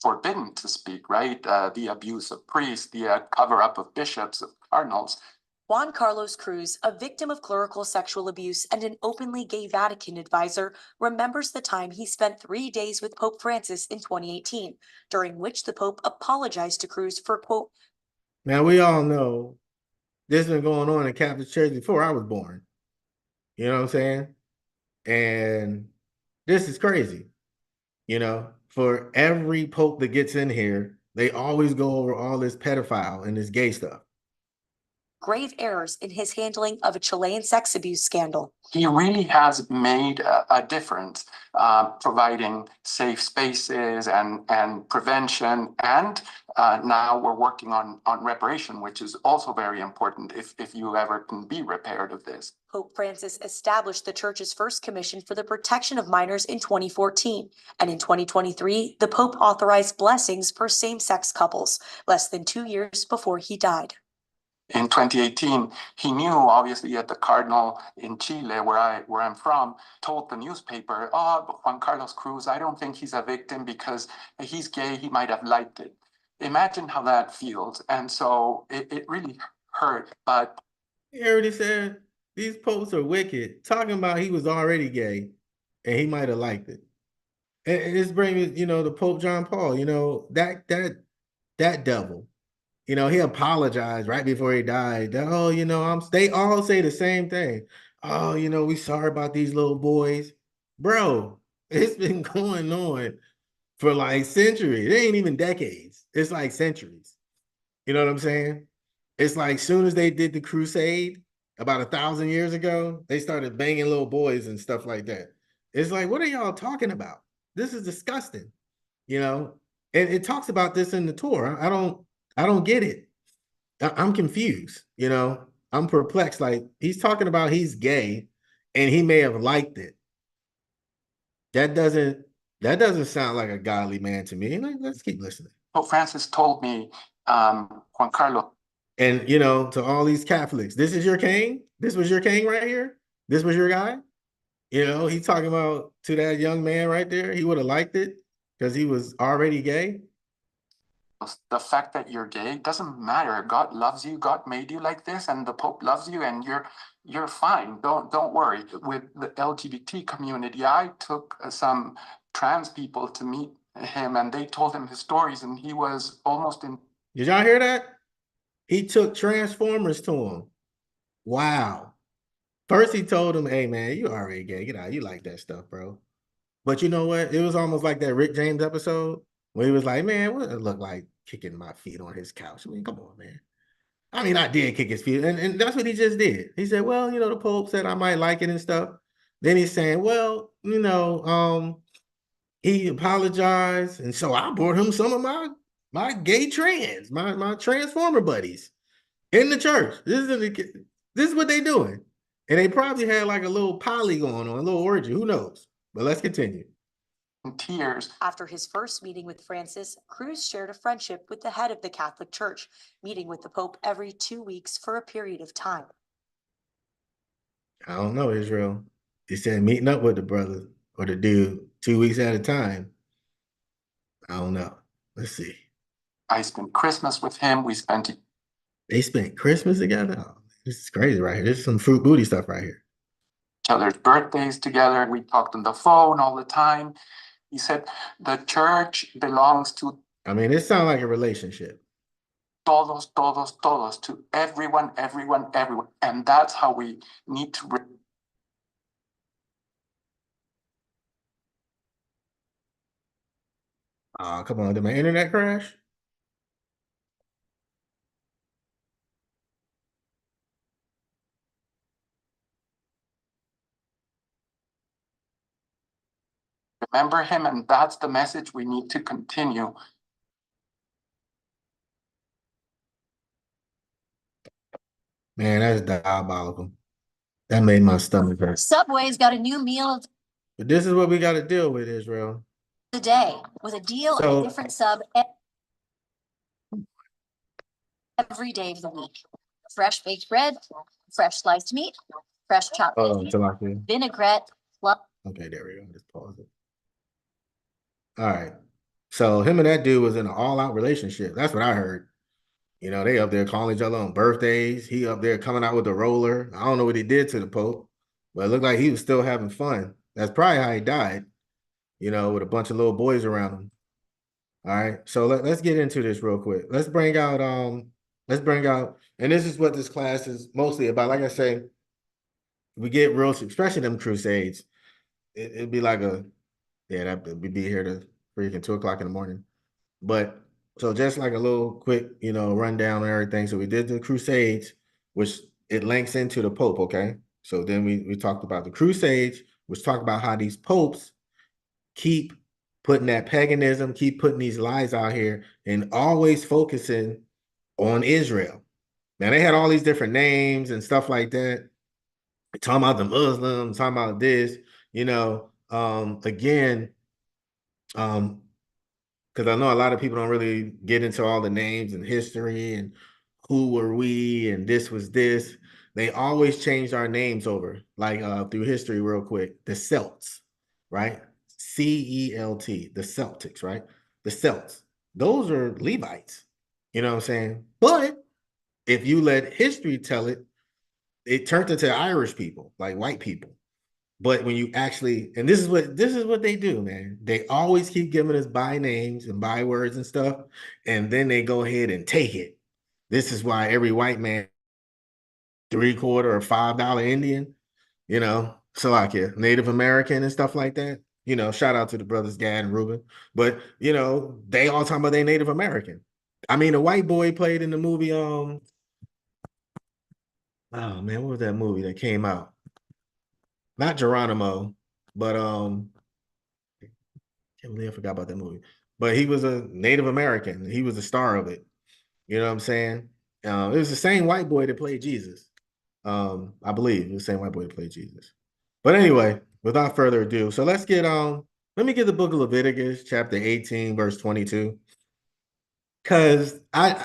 forbidden to speak, right? The abuse of priests, the cover-up of bishops, of cardinals. Juan Carlos Cruz, a victim of clerical sexual abuse and an openly gay Vatican advisor, remembers the time he spent 3 days with Pope Francis in 2018, during which the Pope apologized to Cruz for, quote, Now, we all know this has been going on in Catholic Church before I was born. You know what I'm saying? And this is crazy. For every Pope that gets in here, they always go over all this pedophile and this gay stuff. grave errors in his handling of a Chilean sex abuse scandal. He really has made a difference, providing safe spaces and prevention. And now we're working on reparation, which is also very important if you ever can be repaired of this. Pope Francis established the Church's first commission for the protection of minors in 2014. And in 2023, the Pope authorized blessings for same-sex couples, less than 2 years before he died. In 2018, he knew, obviously, that the cardinal in Chile, where I'm from, told the newspaper, "Oh, Juan Carlos Cruz, I don't think he's a victim because he's gay, he might have liked it." Imagine how that feels. And so it really hurt, but... He already said these popes are wicked, talking about he was already gay and he might have liked it. And this brings, the Pope John Paul, that devil. He apologized right before he died. Oh, they all say the same thing. Oh, we sorry about these little boys. Bro, it's been going on for like centuries. It ain't even decades. It's like centuries. You know what I'm saying? It's like soon as they did the crusade about 1,000 years ago, they started banging little boys and stuff like that. It's like, what are y'all talking about? This is disgusting. And it talks about this in the Torah. I don't get it. I'm confused, I'm perplexed. Like he's talking about he's gay and he may have liked it. That doesn't That doesn't sound like a godly man to me. Let's keep listening. Pope Francis told me, Juan Carlos. And you know, to all these Catholics, this is your king. This was your king right here. This was your guy. You know, he's talking about to that young man right there. He would have liked it because he was already gay. The fact that you're gay doesn't matter. God loves you. God made you like this, and the Pope loves you, and you're fine. Don't worry. With the LGBT community, I took some trans people to meet him, and they told him his stories, and he was almost in. Did y'all hear that? He took Transformers to him. Wow. First he told him, hey man, you already gay. Get out. You like that stuff, bro. But you know what? It was almost like that Rick James episode where he was like, man, what does it look like kicking my feet on his couch? I mean, come on, man. I mean, I did kick his feet. And that's what he just did. He said, well, you know, the Pope said I might like it and stuff. Then he's saying, well, you know, he apologized. And so I brought him some of my gay trans, my transformer buddies in the church. This is what they doing. And they probably had like a little poly going on, a little orgy. Who knows? But let's continue. In tears. After his first meeting with Francis, Cruz shared a friendship with the head of the Catholic Church, meeting with the Pope every 2 weeks for a period of time. I don't know, Israel. He said meeting up with the brother or the dude 2 weeks at a time. I don't know. Let's see. I spent Christmas with him. They spent Christmas together? Oh, this is crazy right here. This is some fruit booty stuff right here. Each other's birthdays together. We talked on the phone all the time. He said the church belongs to. I mean, it sounds like a relationship. Todos, to everyone. And that's how we need to. Oh, come on. Did my internet crash? Remember him, and that's the message we need to continue. Man, that's diabolical. That made my stomach hurt. Subway's got a new meal But this is what we got to deal with, Israel. today with a deal on a different sub every day of the week. Fresh baked bread, fresh sliced meat, fresh chopped vinaigrette. Okay, there we go. Just pause it. All right. So him and that dude was in an all-out relationship. That's what I heard. You know, they up there calling each other on birthdays. He up there coming out with the roller. I don't know what he did to the Pope, but it looked like he was still having fun. That's probably how he died, you know, with a bunch of little boys around him. All right. So let's get into this real quick. Let's bring out, and this is what this class is mostly about. Like I say, we get real, especially them crusades. It'd be like we'd be here to freaking 2 o'clock in the morning. But so just like a little quick, you know, rundown and everything. So we did the Crusades, which it links into the Pope, okay? So then we talked about the Crusades, which talk about how these popes keep putting that paganism, keep putting these lies out here and always focusing on Israel. Now they had all these different names and stuff like that. Talking about the Muslims, talking about this, you know, again, because I know a lot of people don't really get into all the names and history and who were we and this was this. They always changed our names over, like through history real quick. The Celts, right? C-E-L-T, the Celtics, right? The Celts. Those are Levites. You know what I'm saying? But if you let history tell it, it turned into Irish people, like white people. But when you actually, and this is what they do, man. They always keep giving us by names and bywords and stuff, and then they go ahead and take it. This is why every white man, 3/4 or $5 Indian, you know, so like Native American and stuff like that. You know, shout out to the brothers Gad and Ruben. But you know, they all talking about they Native American. I mean, a white boy played in the movie. Oh man, what was that movie that came out? Not Geronimo, but can't believe I forgot about that movie. But he was a Native American. He was the star of it. You know what I'm saying? It was the same white boy that played Jesus. I believe it was the same white boy that played Jesus. But anyway, without further ado, so let's get Let me get the book of Leviticus, chapter 18, verse 22. Because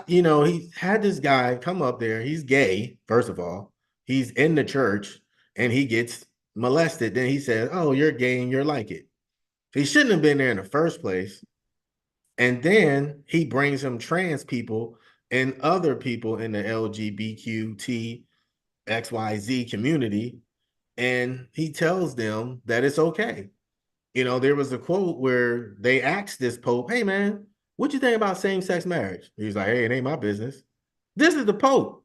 he had this guy come up there. He's gay, first of all. He's in the church and he gets molested. Then he says, "Oh, you're gay and you're like it." He shouldn't have been there in the first place. And then he brings him trans people and other people in the LGBTQ XYZ community, and he tells them that it's okay. There was a quote where they asked this Pope, "Hey man, what you think about same-sex marriage?" He's like, "Hey, it ain't my business." This is the Pope.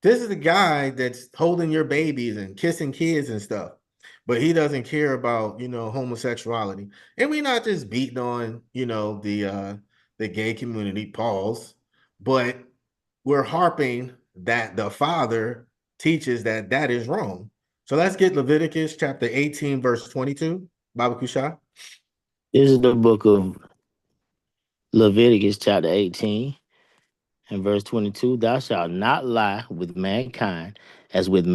This is the guy that's holding your babies and kissing kids and stuff. But he doesn't care about, homosexuality. And we're not just beating on, the gay community, pause, but we're harping that the Father teaches that that is wrong. So let's get Leviticus chapter 18, verse 22. Baba Kusha. This is the book of Leviticus, chapter 18, and verse 22. Thou shalt not lie with mankind as with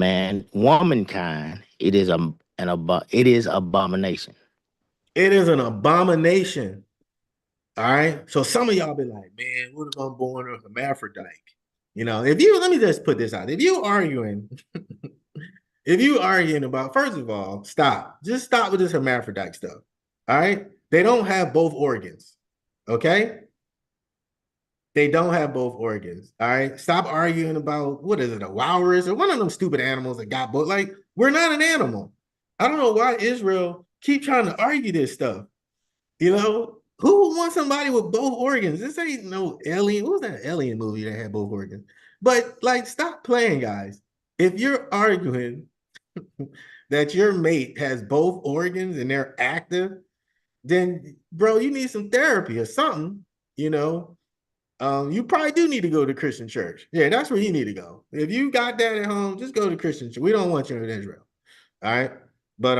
womankind. It is abomination. It is an abomination. All right. So some of y'all be like, "Man, what if I'm born a hermaphrodite?" Let me just put this out. If you arguing about, first of all, stop. Just stop with this hermaphrodite stuff. All right. They don't have both organs. Okay. They don't have both organs. All right. Stop arguing about, what is it, a walrus or one of them stupid animals that got both. Like, we're not an animal. I don't know why Israel keep trying to argue this stuff. Who wants somebody with both organs? This ain't no alien. What was that alien movie that had both organs? But like, stop playing, guys. If you're arguing that your mate has both organs and they're active, then bro, you need some therapy or something. You probably do need to go to Christian church. Yeah, that's where you need to go. If you got that at home, just go to Christian church. We don't want you in Israel. All right. But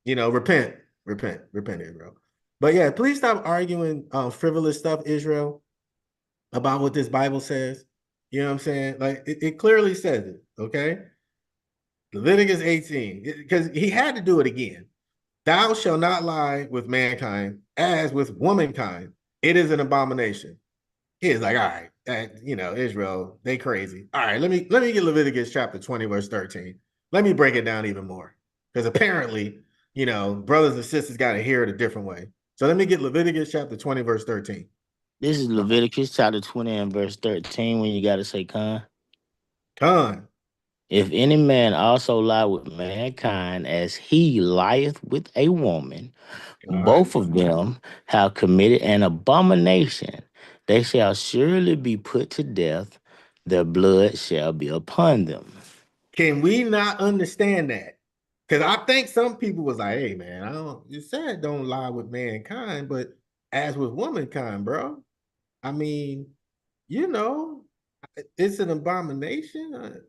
repent, Israel. But yeah, please stop arguing frivolous stuff, Israel, about what this Bible says. You know what I'm saying? Like it clearly says it, okay? Leviticus 18, because he had to do it again. Thou shalt not lie with mankind as with womankind. It is an abomination. He's like, all right, Israel, they crazy. All right, let me get Leviticus chapter 20, verse 13. Let me break it down even more. Because apparently, brothers and sisters got to hear it a different way. So let me get Leviticus chapter 20, verse 13. This is Leviticus chapter 20 and verse 13 when you got to say con. Con. If any man also lie with mankind as he lieth with a woman, both of them have committed an abomination. They shall surely be put to death. Their blood shall be upon them. Can we not understand that? Because I think some people was like, "Hey man, you said don't lie with mankind, but as with womankind, bro. I mean, it's an abomination.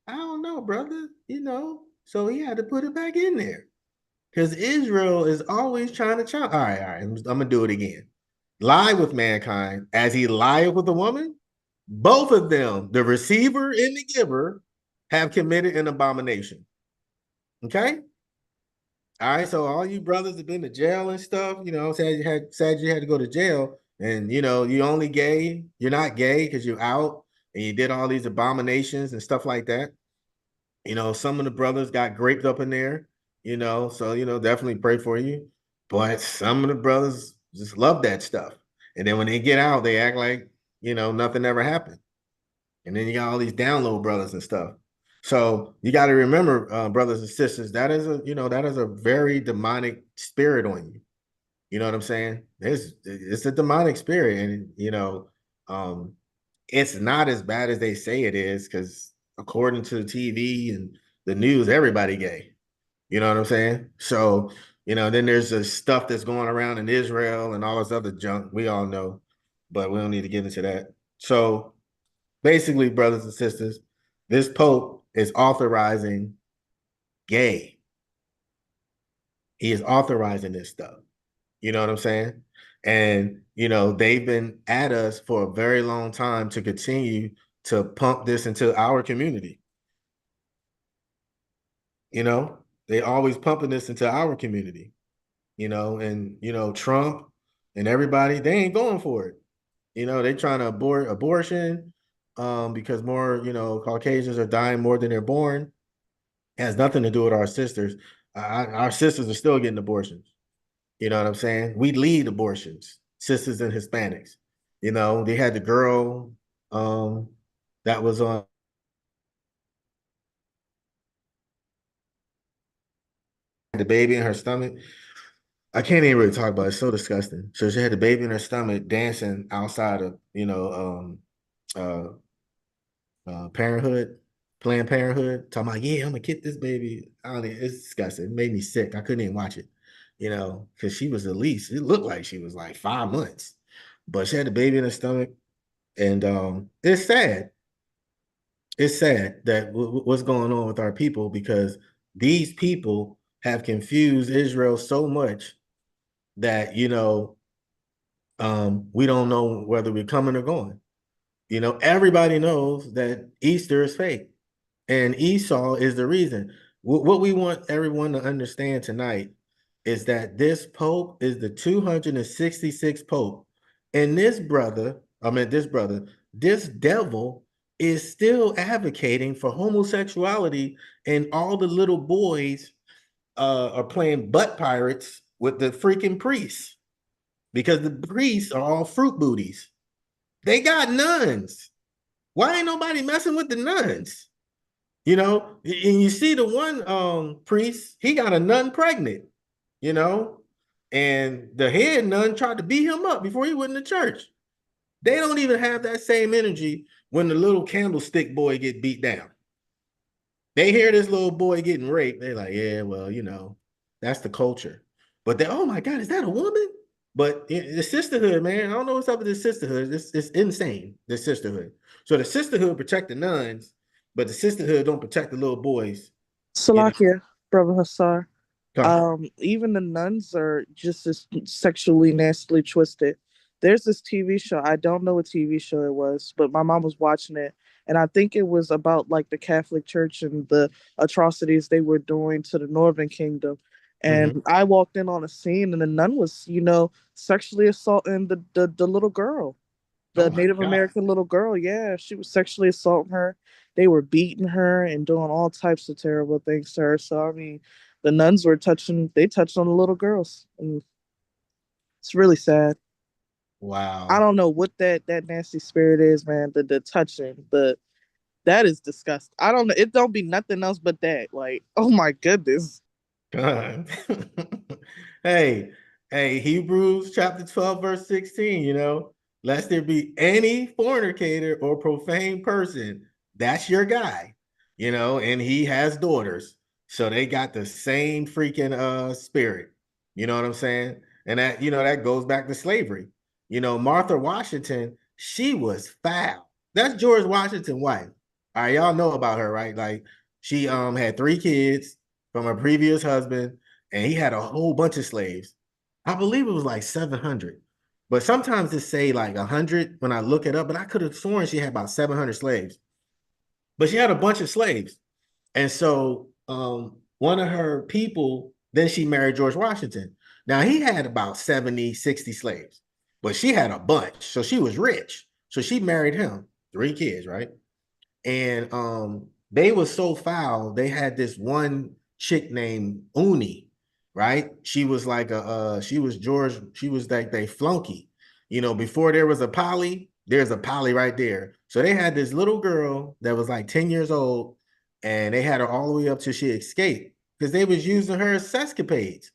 I don't know, brother. So he had to put it back in there because Israel is always trying to chop. All right. I'm gonna do it again. Lie with mankind as he lied with a woman. Both of them, the receiver and the giver, have committed an abomination. Okay. All right. So all you brothers have been to jail and stuff. Said you had to go to jail, and you only gay. You're not gay because you're out and you did all these abominations and stuff like that. Some of the brothers got graped up in there. So definitely pray for you. But some of the brothers just love that stuff, and then when they get out, they act like nothing ever happened. And then you got all these download brothers and stuff. So you got to remember, brothers and sisters, that is a very demonic spirit on you. You know what I'm saying? It's a demonic spirit, and it's not as bad as they say it is, because according to the TV and the news, everybody gay. You know what I'm saying? So then there's the stuff that's going around in Israel and all this other junk we all know, but we don't need to get into that. So basically, brothers and sisters, this Pope is authorizing gay. He is authorizing this stuff. You know what I'm saying? And, they've been at us for a very long time to continue to pump this into our community. They always pumping this into our community. and Trump and everybody, they ain't going for it. They trying to abort abortion because more, Caucasians are dying more than they're born. It has nothing to do with our sisters. Our sisters are still getting abortions. You know what I'm saying? We lead abortions, sisters and Hispanics. They had the girl that was on the baby in her stomach. I can't even really talk about it. It's so disgusting. So she had the baby in her stomach dancing outside of, uh, Parenthood, Planned Parenthood, talking about, yeah, I'm gonna get this baby. I don't it's disgusting. It made me sick. I couldn't even watch it, because she was at least, it looked like she was like 5 months, but she had the baby in her stomach. And it's sad. It's sad that what's going on with our people, because these people have confused Israel so much that, we don't know whether we're coming or going. Everybody knows that Easter is fake. And Esau is the reason. What we want everyone to understand tonight is that this Pope is the 266th Pope. And this devil is still advocating for homosexuality, and all the little boys are playing butt pirates with the freaking priests, because the priests are all fruit booties. They got nuns. Why ain't nobody messing with the nuns? And you see the one priest, he got a nun pregnant, you know, and the head nun tried to beat him up before he went in the church. They don't even have that same energy when the little candlestick boy get beat down. They hear this little boy getting raped. They're like, yeah, well, that's the culture. But oh my God, is that a woman? But the sisterhood, man, I don't know what's up with this sisterhood. It's insane, this sisterhood. So the sisterhood protect the nuns, but the sisterhood don't protect the little boys. Salakia, brother Hassar. Come. Even the nuns are just as sexually nastily twisted. There's this TV show. I don't know what TV show it was, but my mom was watching it, and I think it was about like the Catholic Church and the atrocities they were doing to the Northern Kingdom. And I walked in on a scene, and the nun was, sexually assaulting the little girl, the Native American little girl. Yeah, she was sexually assaulting her. They were beating her and doing all types of terrible things to her. So I mean, the nuns were they touched on the little girls. And it's really sad. Wow. I don't know what that nasty spirit is, man. The touching, that is disgusting. I don't know. It don't be nothing else but that. Like, oh my goodness. God. Hey, Hebrews chapter 12, verse 16, lest there be any fornicator or profane person. That's your guy, and he has daughters. So they got the same freaking spirit. You know what I'm saying? And that goes back to slavery. Martha Washington, she was foul. That's George Washington's wife. All right, y'all know about her, right? Like, she had 3 kids from her previous husband, and he had a whole bunch of slaves. I believe it was like 700, but sometimes it say like 100 when I look it up, but I could have sworn she had about 700 slaves. But she had a bunch of slaves. And so one of her people, then she married George Washington. Now he had about 70, 60 slaves, but she had a bunch. So she was rich. So she married him, 3 kids, right? And they were so foul. They had this one chick named Uni, right? She was like she was like they flunky. Before there was a Polly, there's a Polly right there. So they had this little girl that was like 10 years old, and they had her all the way up till she escaped, because they was using her as sescapades.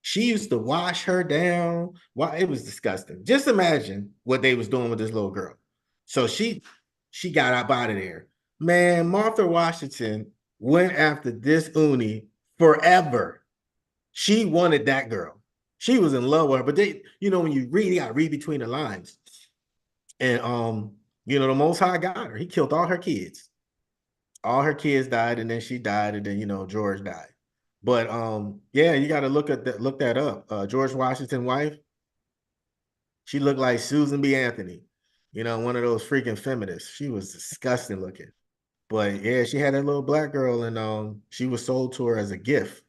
She used to wash her down. Well, it was disgusting. Just imagine what they was doing with this little girl. So she got up out of there. Man, Martha Washington went after this Uni forever. She wanted that girl. She was in love with her. But when you read, you gotta read between the lines. And the Most High got her. He killed all her kids. All her kids died, and then she died, and then George died. But yeah, you got to look that up. George Washington's wife, she looked like Susan B. Anthony, one of those freaking feminists. She was disgusting looking. But yeah, she had that little black girl, and she was sold to her as a gift.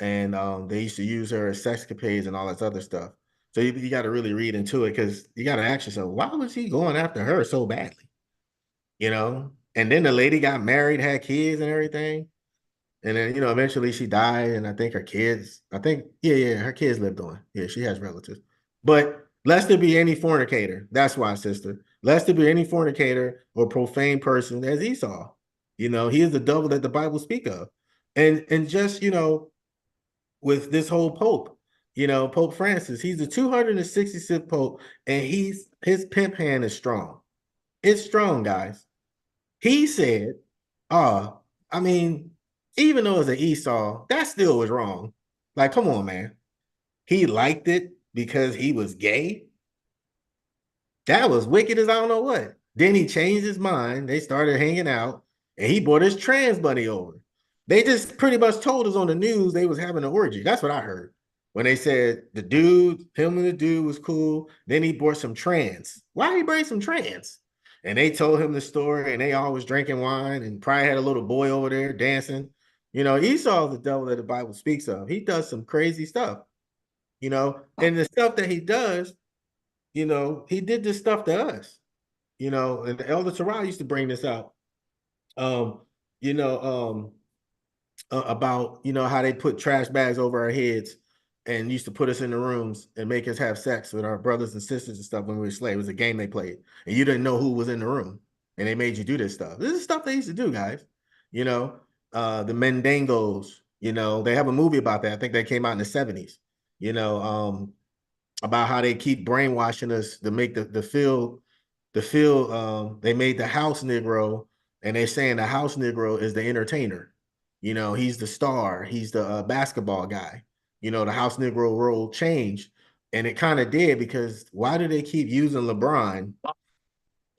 and they used to use her as sexcapades and all this other stuff. So you got to really read into it, because you got to ask yourself, why was he going after her so badly? You know, and then the lady got married, had kids and everything. And then, eventually she died. And I think her kids, yeah, her kids lived on. Yeah, she has relatives. But lest there be any fornicator, that's why, sister, lest there be any fornicator or profane person as Esau. He is the devil that the Bible speak of. And just, with this whole Pope, Pope Francis, he's the 266th Pope, and his pimp hand is strong. It's strong, guys. He said, I mean, even though it's an Esau, that still was wrong. Like, come on, man. He liked it because he was gay. That was wicked as I don't know what. Then he changed his mind. They started hanging out, and he brought his trans buddy over. They just pretty much told us on the news they was having an orgy. That's what I heard. When they said him and the dude was cool. Then he brought some trans. Why he bring some trans? And they told him the story, and they all was drinking wine, and probably had a little boy over there dancing. Esau is the devil that the Bible speaks of. He does some crazy stuff, and the stuff that he does, he did this stuff to us, and the Elder Terrell used to bring this out, um, you know, um, about, how they put trash bags over our heads and used to put us in the rooms and make us have sex with our brothers and sisters and stuff when we were slaves. It was a game they played, and you didn't know who was in the room, and they made you do this stuff. This is stuff they used to do, guys. The Mendangos, they have a movie about that. I think that came out in the 70s, about how they keep brainwashing us to make the field they made the house Negro, and they're saying the house Negro is the entertainer. He's the star, he's the basketball guy. The house Negro role changed, and it kind of did, because why do they keep using LeBron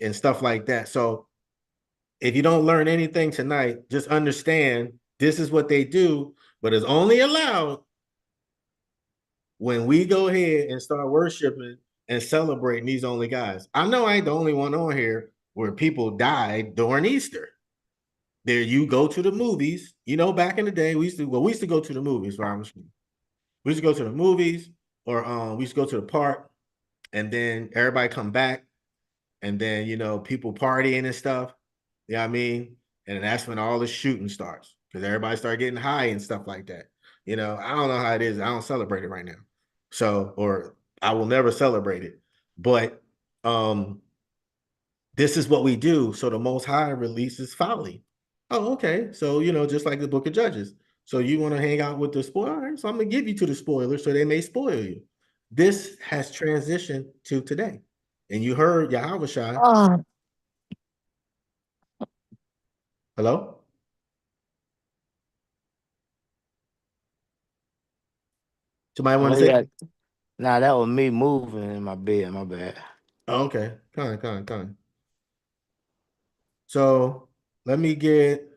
and stuff like that? So if you don't learn anything tonight, just understand this is what they do, but it's only allowed when we go ahead and start worshiping and celebrating these only guys. I know I ain't the only one on here where people died during Easter. There, you go to the movies. Back in the day, we used to go to the movies. We used to go to the movies, or we used to go to the park, and then everybody come back, and then people partying and stuff. You know what I mean? And that's when all the shooting starts, because everybody started getting high and stuff like that. I don't know how it is. I don't celebrate it right now. So, or I will never celebrate it. But this is what we do. So the Most High releases folly. Oh, okay. So, just like the Book of Judges. So you want to hang out with the spoiler? So I'm going to give you to the spoilers so they may spoil you. This has transitioned to today. And you heard Yahweh. Hello? Somebody want to say? Yeah. Nah, that was me moving in my bed. My bad. Oh, okay. Come on. So let me get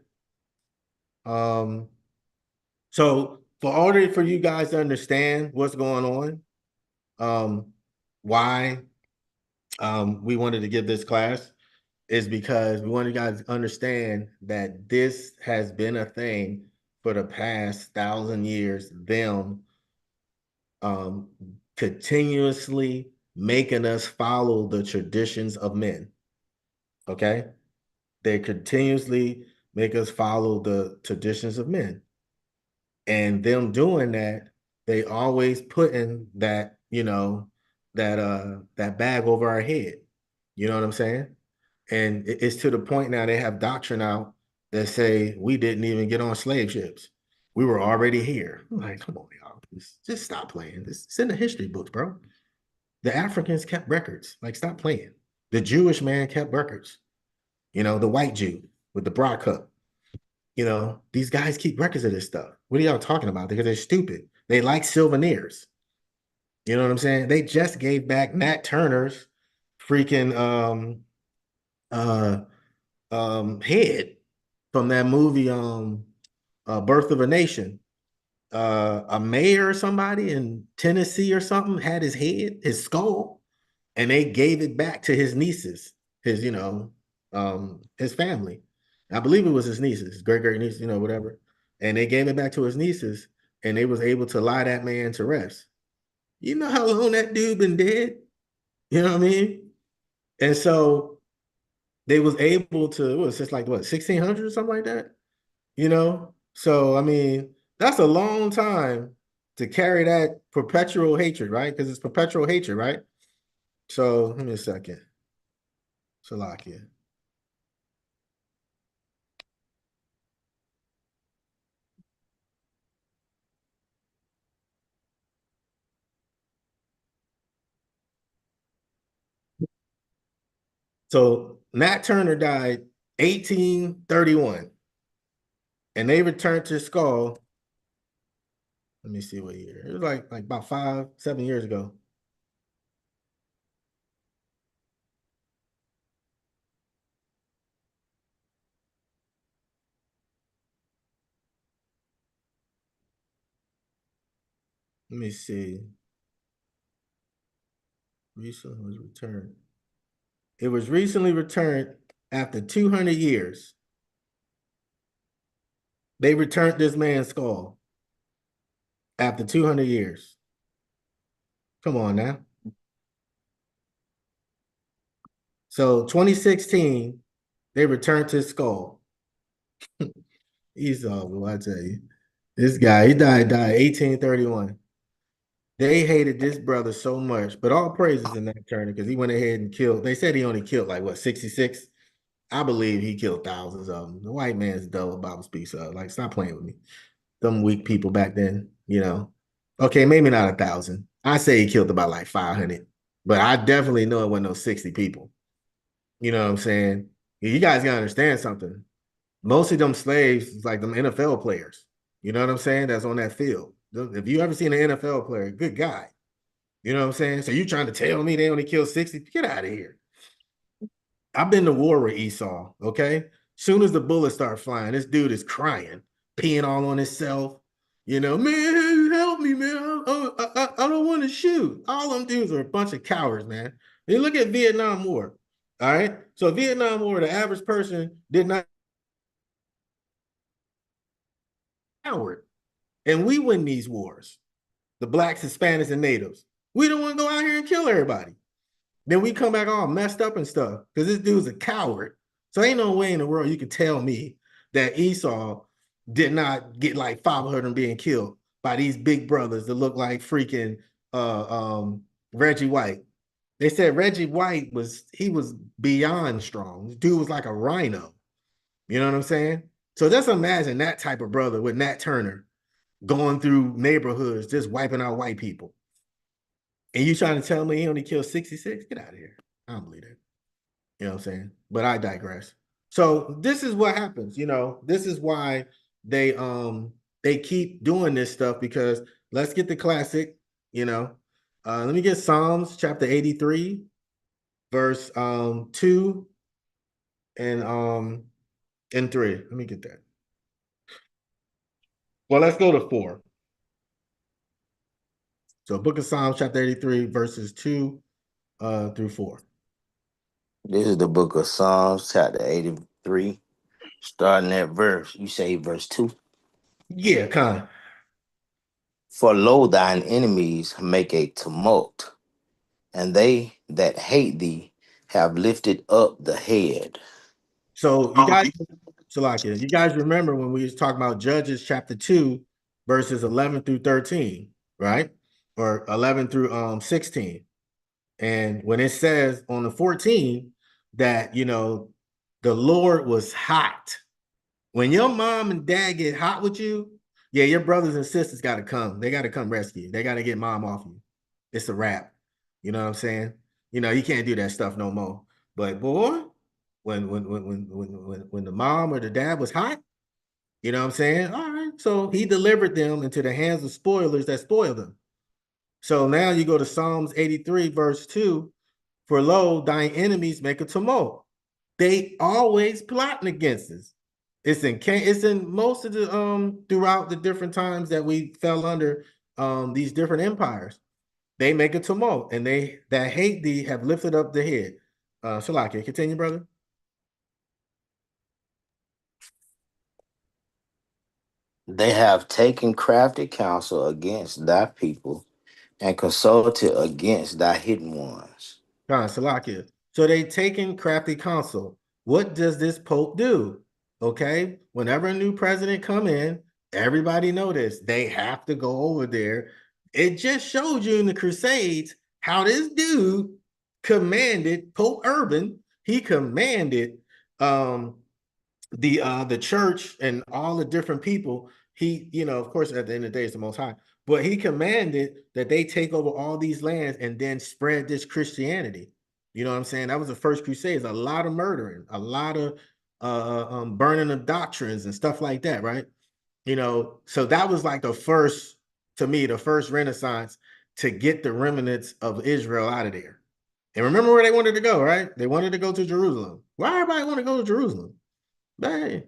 so for you guys to understand what's going on, why we wanted to give this class is because we want you guys to understand that this has been a thing for the past 1,000 years, them continuously making us follow the traditions of men. Okay? They continuously make us follow the traditions of men. And them doing that, they always putting that, that bag over our head. You know what I'm saying? And it's to the point now they have doctrine out that say we didn't even get on slave ships. We were already here. I'm like, come on, y'all. Just stop playing. It's in the history books, bro. The Africans kept records. Like, stop playing. The Jewish man kept records. The white Jew with the bra cup. These guys keep records of this stuff. What are y'all talking about? Because they're stupid. They like souvenirs. You know what I'm saying? They just gave back Nat Turner's freaking head from that movie Birth of a Nation. A mayor or somebody in Tennessee or something had his head, his skull, and they gave it back to his nieces, his his family. I believe it was his nieces, his great niece, whatever. And they gave it back to his nieces and they was able to lie that man to rest. You know how long that dude been dead? You know what I mean? And so they was able to, what was just like what, 1600 or something like that? You know? So I mean, that's a long time to carry that perpetual hatred, right? Because it's perpetual hatred, right? So give me a second. Salakia. So Nat Turner died 1831, and they returned to Skull. Let me see what year. It was like about 5-7 years ago. Let me see. Recently was returned. It was recently returned after 200 years. They returned this man's skull after 200 years. Come on now. So 2016, they returned his skull. Esau, well, I tell you. This guy, he died 1831. They hated this brother so much, but all praises in that Turner because he went ahead and killed. They said he only killed like what, 66? I believe he killed thousands of them. The white man's dull Bible speaks of. Like, stop playing with me. Them weak people back then, you know. Okay, maybe not 1,000. I say he killed about like 500, but I definitely know it wasn't no 60 people. You know what I'm saying? You guys gotta understand something. Most of them slaves is like them NFL players. You know what I'm saying? That's on that field. If you ever seen an NFL player, good guy. You know what I'm saying? So you trying to tell me they only killed 60? Get out of here. I've been to war with I.S.I, okay? Soon as the bullets start flying, this dude is crying, peeing all on himself. You know, man, help me, man. I don't want to shoot. All them dudes are a bunch of cowards, man. You look at Vietnam War, all right? So Vietnam War, the average person did not coward. And we win these wars, the blacks, Hispanics, and natives. We don't want to go out here and kill everybody. Then we come back all messed up and stuff because this dude's a coward. So ain't no way in the world you can tell me that I.S.I did not get like 500 being killed by these big brothers that look like freaking Reggie White. They said Reggie White was beyond strong. This dude was like a rhino. You know what I'm saying? So just imagine that type of brother with Nat Turner going through neighborhoods, just wiping out white people. And you trying to tell me he only killed 66? Get out of here. I don't believe that. You know what I'm saying? But I digress. So this is what happens, you know. This is why they keep doing this stuff, because let's get the classic, you know. Let me get Psalms chapter 83, verse 2 and 3. Let me get that. Well, let's go to 4. So Book of Psalms chapter 83, verses 2 through 4. This is the book of Psalms, chapter 83, starting at verse, you say verse 2. Yeah, kind of. For lo, thine enemies make a tumult, and they that hate thee have lifted up the head. So you guys, Salakia, you guys remember when we was talking about Judges chapter 2, verses 11 through 13, right? Or 11 through 16. And when it says on the 14 that, you know, the Lord was hot. When your mom and dad get hot with you, yeah, your brothers and sisters got to come. They got to come rescue you. They got to get mom off you. It's a wrap. You know what I'm saying? You know, you can't do that stuff no more. But boy, when the mom or the dad was hot, you know what I'm saying? All right. So he delivered them into the hands of spoilers that spoiled them. So now you go to Psalms 83, verse 2. For lo, thine enemies make a tumult. They always plotting against us. It's in most of the throughout the different times that we fell under these different empires. They make a tumult, and they that hate thee have lifted up the head. Shalakia, continue, brother. . . . . . . . . . . . . . . . . . . . . . . . . . . . . . . . . . . . . . . . . . . . . . . . . . . . . . . . . . They have taken crafty counsel against thy people and consulted against thy hidden ones. Salakia. So they taking crafty counsel. What does this Pope do? Okay, whenever a new president come in, everybody know this. They have to go over there. It just showed you in the Crusades how this dude commanded Pope Urban. He commanded the church and all the different people. He, of course, at the end of the day, it's the Most High, but he commanded that they take over all these lands and then spread this Christianity. You know what I'm saying? That was the first Crusades. A lot of murdering, a lot of burning of doctrines and stuff like that, right? So that was like the first, to me, the first Renaissance to get the remnants of Israel out of there. And remember where they wanted to go, right? They wanted to go to Jerusalem. Why everybody want to go to Jerusalem? Hey,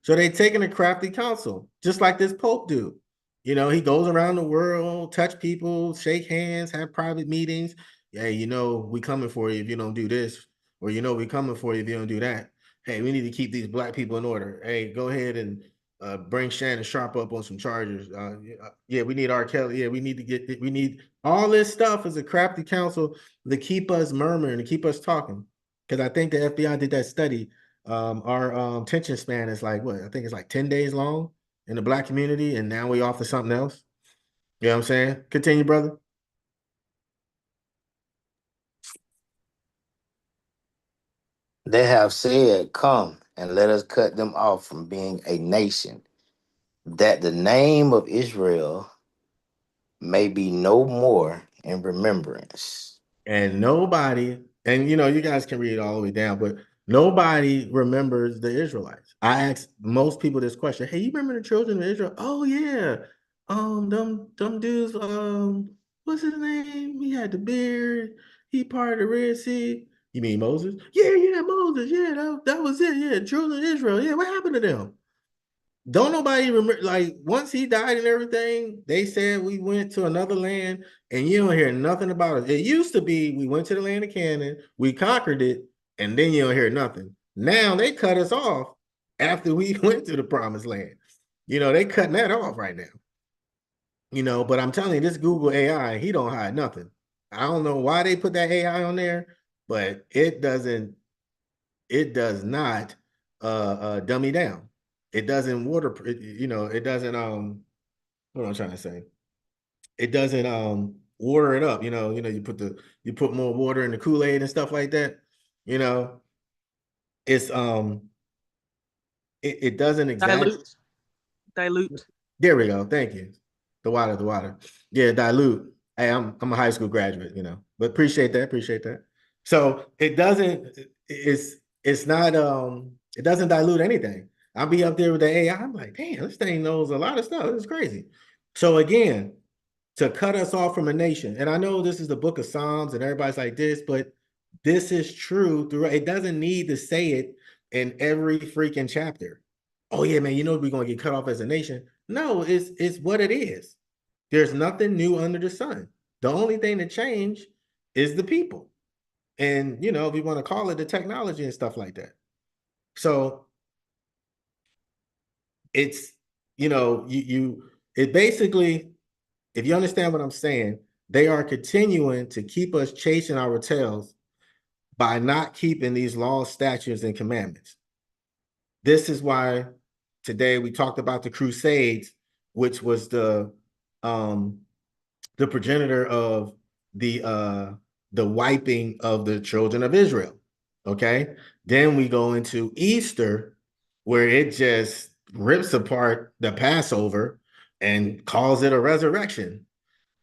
so they taking a crafty counsel, just like this Pope do. He goes around the world, touch people, shake hands, have private meetings. Hey, we coming for you if you don't do this, or we coming for you if you don't do that. Hey, we need to keep these black people in order. Hey, go ahead and bring Shannon Sharp up on some charges. Yeah, we need R. Kelly. Yeah, we need all this stuff as a crafty counsel to keep us murmuring, to keep us talking. Because I think the FBI did that study. Our attention span is like what? I think it's like 10 days long in the black community, and now we off to something else. You know what I'm saying? Continue, brother. They have said, come and let us cut them off from being a nation, that the name of Israel may be no more in remembrance. And nobody, and you guys can read it all the way down, but nobody remembers the Israelites. I asked most people this question: hey, you remember the children of Israel? Oh yeah. Them dudes, what's his name? He had the beard, he parted the Red Sea. You mean Moses? Yeah, Moses. Yeah, that was it. Yeah, children of Israel. Yeah, what happened to them? Don't nobody remember, like, once he died and everything, they said we went to another land, and you don't hear nothing about it. It used to be we went to the land of Canaan, we conquered it, and then you don't hear nothing. Now they cut us off after we went to the promised land. They cutting that off right now. But I'm telling you, this Google AI, he don't hide nothing. I don't know why they put that AI on there, but it does not dummy down. It doesn't it doesn't what am I trying to say? It doesn't water it up, you put more water in the Kool-Aid and stuff like that. It's it doesn't exactly Dilute. There we go. Thank you. The water. Yeah, dilute. Hey, I'm a high school graduate, but appreciate that. So it's not it doesn't dilute anything. I'll be up there with the AI. I'm like, damn, this thing knows a lot of stuff. It's crazy. So again, to cut us off from a nation, and I know this is the book of Psalms and everybody's like this, but this is true through it doesn't need to say it in every freaking chapter. Oh yeah, man, we're gonna get cut off as a nation. No, it's what it is. There's nothing new under the sun. The only thing that changed is the people. And if you want to call it the technology and stuff like that. So it's it basically, if you understand what I'm saying, they are continuing to keep us chasing our tails by not keeping these laws, statutes, and commandments. This is why today we talked about the Crusades, which was the progenitor of the wiping of the children of Israel. Okay. Then we go into Easter, where it just rips apart the Passover and calls it a resurrection.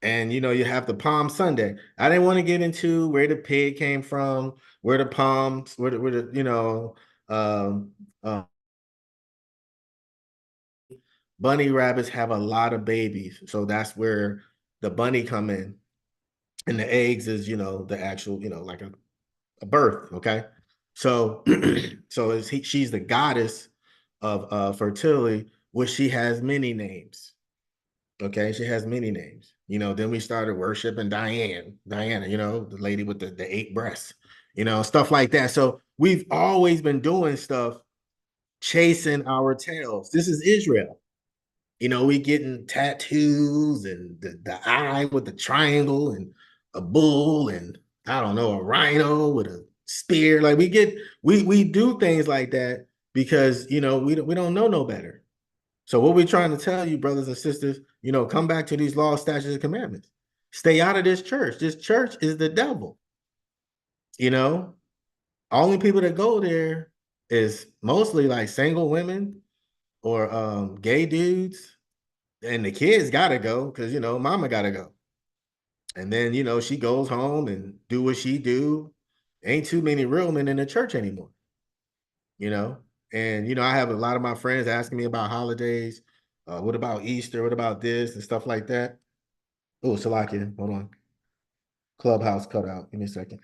And you have the Palm Sunday. I didn't want to get into where the pig came from, where the palms, where the bunny rabbits have a lot of babies, so that's where the bunny come in, and the eggs is the actual like a birth. Okay, so she's the goddess of fertility, which she has many names. Okay, she has many names. Then we started worshiping Diana, the lady with the 8 breasts, stuff like that. So we've always been doing stuff chasing our tails. This is Israel. We getting tattoos and the eye with the triangle and a bull and I don't know, a rhino with a spear. Like we do things like that because we don't know no better. So what we're trying to tell you, brothers and sisters, come back to these laws, statutes, and commandments. Stay out of this church. This church is the devil. Only people that go there is mostly like single women or gay dudes, and the kids gotta go because mama gotta go. And then she goes home and do what she do. Ain't too many real men in the church anymore. And I have a lot of my friends asking me about holidays. What about Easter? What about this and stuff like that? Oh, Salakia, hold on. Clubhouse cut out. Give me a second.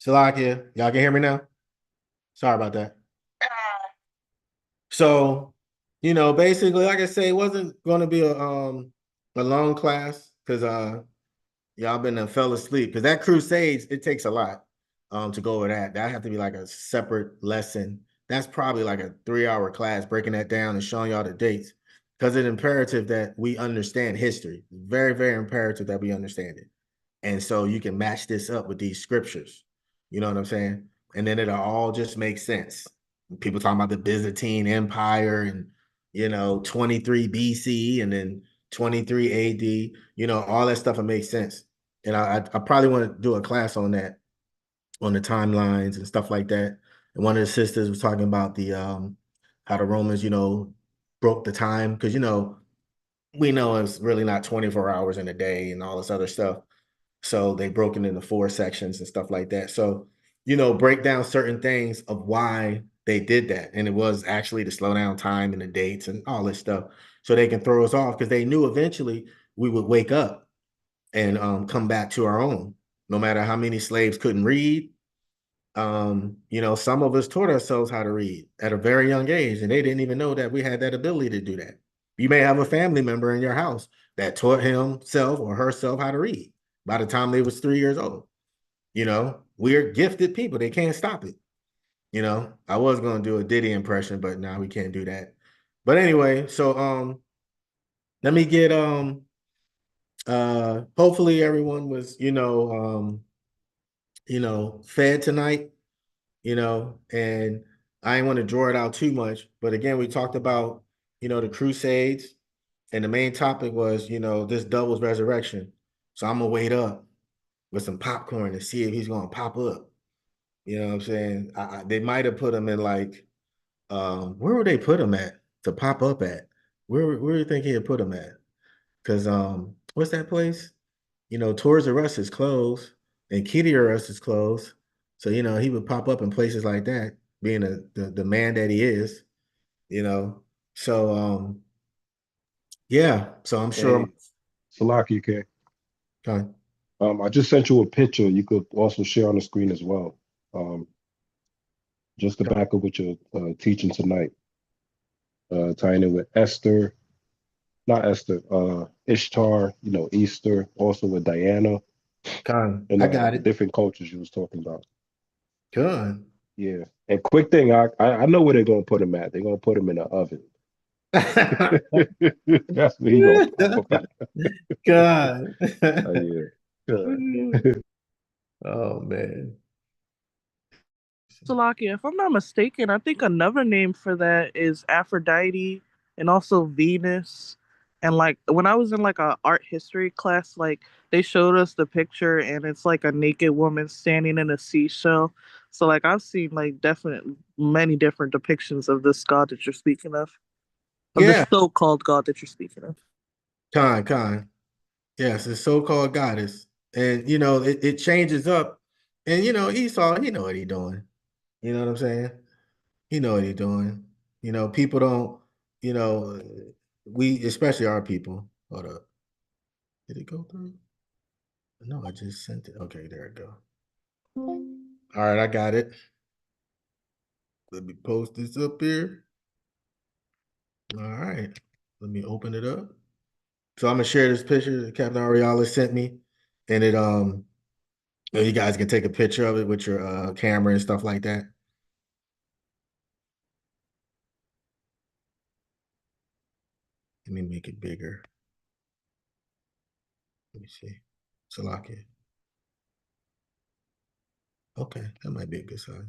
Salakia, y'all can hear me now? Sorry about that. So, basically, like I say, it wasn't going to be a long class because y'all been fell asleep because that crusades it takes a lot to go over that. That have to be like a separate lesson. That's probably like a 3-hour class breaking that down and showing y'all the dates because it's imperative that we understand history. Very, very imperative that we understand it. And so you can match this up with these scriptures. You know what I'm saying? And then it'll all just make sense. People talking about the Byzantine Empire and 23 BC and then 23 AD, all that stuff will make sense. And I probably want to do a class on that, on the timelines and stuff like that. And one of the sisters was talking about the how the Romans, broke the time because we know it's really not 24 hours in a day and all this other stuff. So they broke it into 4 sections and stuff like that. So, break down certain things of why they did that. And it was actually to slow down time and the dates and all this stuff. So they can throw us off because they knew eventually we would wake up and come back to our own. No matter how many slaves couldn't read, some of us taught ourselves how to read at a very young age, and they didn't even know that we had that ability to do that. You may have a family member in your house that taught himself or herself how to read by the time they was 3 years old. We're gifted people. They can't stop it. I was going to do a Diddy impression, but now we can't do that. But anyway, so let me get hopefully everyone was fed tonight, and I didn't want to draw it out too much, but again, we talked about the crusades, and the main topic was this doubles resurrection. So I'm gonna wait up with some popcorn to see if he's gonna pop up. You know what I'm saying? They might have put him in like where would they put him at to pop up at? Where do you think he'd put him at? Because what's that place? Tours R Us is closed and Kitty R Us is closed. So, he would pop up in places like that, being the man that he is, you know. So yeah. So I'm sure Hey, Salaki, okay. okay. I just sent you a picture. You could also share on the screen as well. Just the back of what you're teaching tonight. Tying in with Esther, not Esther, Ishtar, Easter, also with Diana, Con. and I got the it. different cultures you was talking about. Con. Yeah. And quick thing, I know where they're gonna put him at. They're gonna put him in the oven. That's where he gonna pop up at. God. Yeah. Good. Oh man. Salakia, if I'm not mistaken, I think another name for that is Aphrodite and also Venus. And like when I was in like a art history class, like they showed us the picture and it's like a naked woman standing in a seashell. So like I've seen like definite many different depictions of this god that you're speaking of this Yeah. so-called god that you're speaking of. Con. Yes, it's so-called goddess. And it changes up. And Esau, he know what he doing. You know what I'm saying? He know what he doing. People don't, you know, we especially our people. Hold up. Did it go through? No, I just sent it. Okay, there it go. All right, I got it. Let me post this up here. All right. Let me open it up. So I'm gonna share this picture that Captain Ariala sent me. And you guys can take a picture of it with your camera and stuff like that. Let me make it bigger. Let me see. Salakia. Okay, that might be a good size.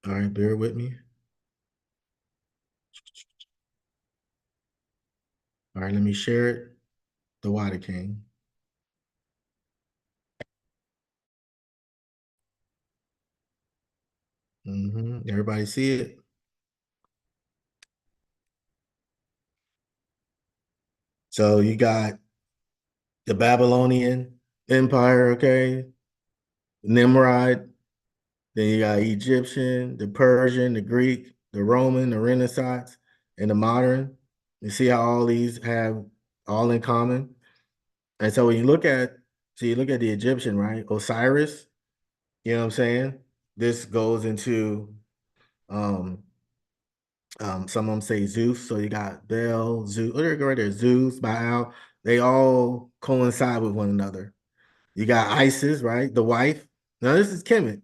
All right, bear with me. All right, let me share it. The Water King. Everybody see it? So you got the Babylonian Empire, okay? Nimrod. Then you got Egyptian, the Persian, the Greek, the Roman, the Renaissance, and the modern. You see how all these have all in common? And so when you look at, the Egyptian, right? Osiris, you know what I'm saying? This goes into um some of them say Zeus. So you got Bel, Zeus, oh, there you go right there, Zeus, Baal. They all coincide with one another. You got Isis, right? The wife. Now this is Kemet,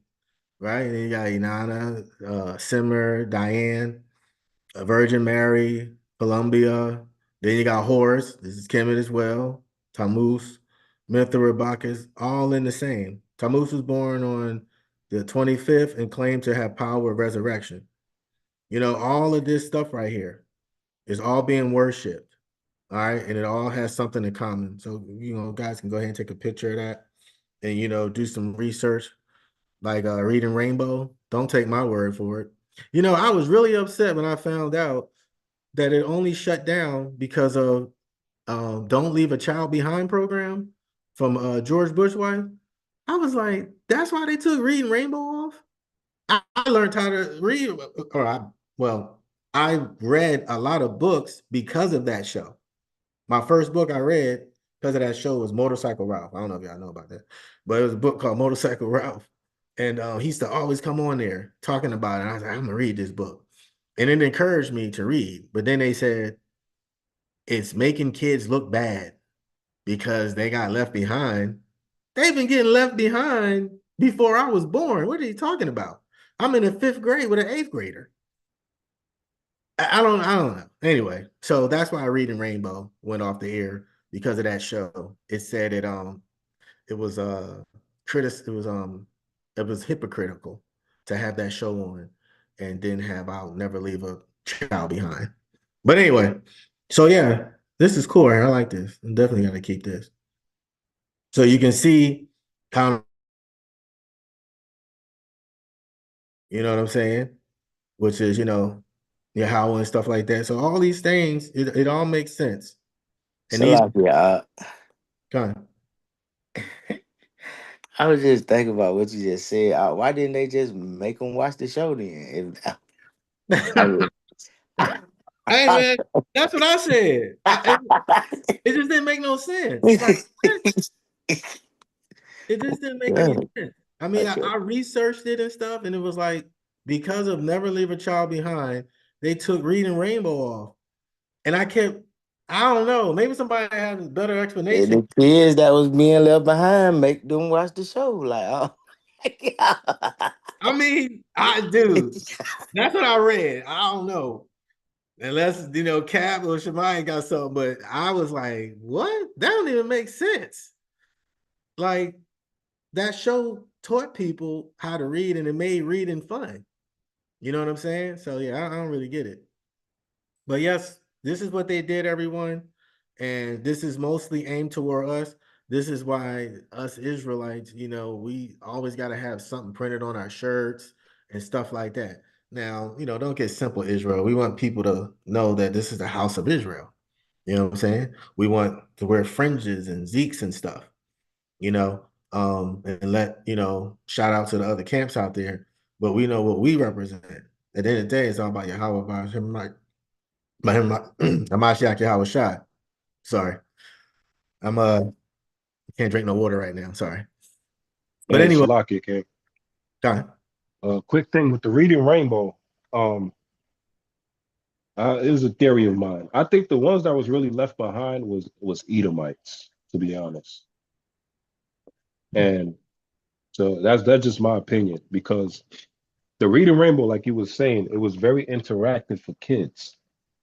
right? And then you got Inanna, Simmer, Diane, Virgin Mary, Columbia. Then you got Horus. This is Kemet as well. Tammuz, Mithra, Bacchus, all in the same. Tammuz was born on the 25th and claimed to have power of resurrection. You know, all of this stuff right here is all being worshipped. All right. And it all has something in common. So, you know, guys can go ahead and take a picture of that and, you know, do some research like reading Rainbow. Don't take my word for it. You know, I was really upset when I found out that it only shut down because of Don't Leave a Child Behind program from George Bush wife. I was like, that's why they took Reading Rainbow off. I learned how to read, I read a lot of books because of that show. My first book I read because of that show was Motorcycle Ralph. I don't know if y'all know about that, but it was a book called Motorcycle Ralph. And he used to always come on there talking about it. And I was like, I'm gonna read this book. And it encouraged me to read. But then they said it's making kids look bad because they got left behind. They've been getting left behind before I was born. What are you talking about? I'm in the 5th grade with an 8th grader. I don't know. Anyway, so that's why Reading Rainbow went off the air because of that show. It said it was it was hypocritical to have that show on and then have I'll Never Leave a Child Behind. But anyway, so yeah, this is cool. I like this. I'm definitely gonna keep this. So you can see how, you know what I'm saying? Which is, you know, Yahweh and stuff like that. So all these things, it all makes sense. And these Salakia, kind of, I was just thinking about what you just said. Why didn't they just make them watch the show then? hey man, that's what I said. It just didn't make no sense. Like what? It just didn't make any sense. I mean, I researched it and stuff, and it was like because of Never Leave a Child Behind, they took Reading Rainbow off, and I don't know, maybe somebody has a better And explanation. the kids that was being left behind make them watch the show. Like, oh. I mean, dude, that's what I read. I don't know. Unless, you know, Cap or Shemai got something, but I was like, what? That don't even make sense. Like, that show taught people how to read and it made reading fun. You know what I'm saying? So, yeah, I don't really get it. But yes, this is what they did, everyone. And this is mostly aimed toward us. This is why us Israelites, you know, we always got to have something printed on our shirts and stuff like that. Now, you know, don't get simple Israel. We want people to know that this is the house of Israel. You know what I'm saying? We want to wear fringes and zeeks and stuff, you know, and let, you know, shout out to the other camps out there. But we know what we represent. At the end of the day, it's all about Yahweh, about him, like, by him, Hamashiach Yahweh Shai. Sorry. Can't drink no water right now. Sorry. But Hey, anyway, Salakia, King. John. Quick thing with the Reading Rainbow. It was a theory of mine. I think the ones that was really left behind was Edomites, to be honest. And so that's just my opinion, because the Reading Rainbow, like you was saying, it was very interactive for kids,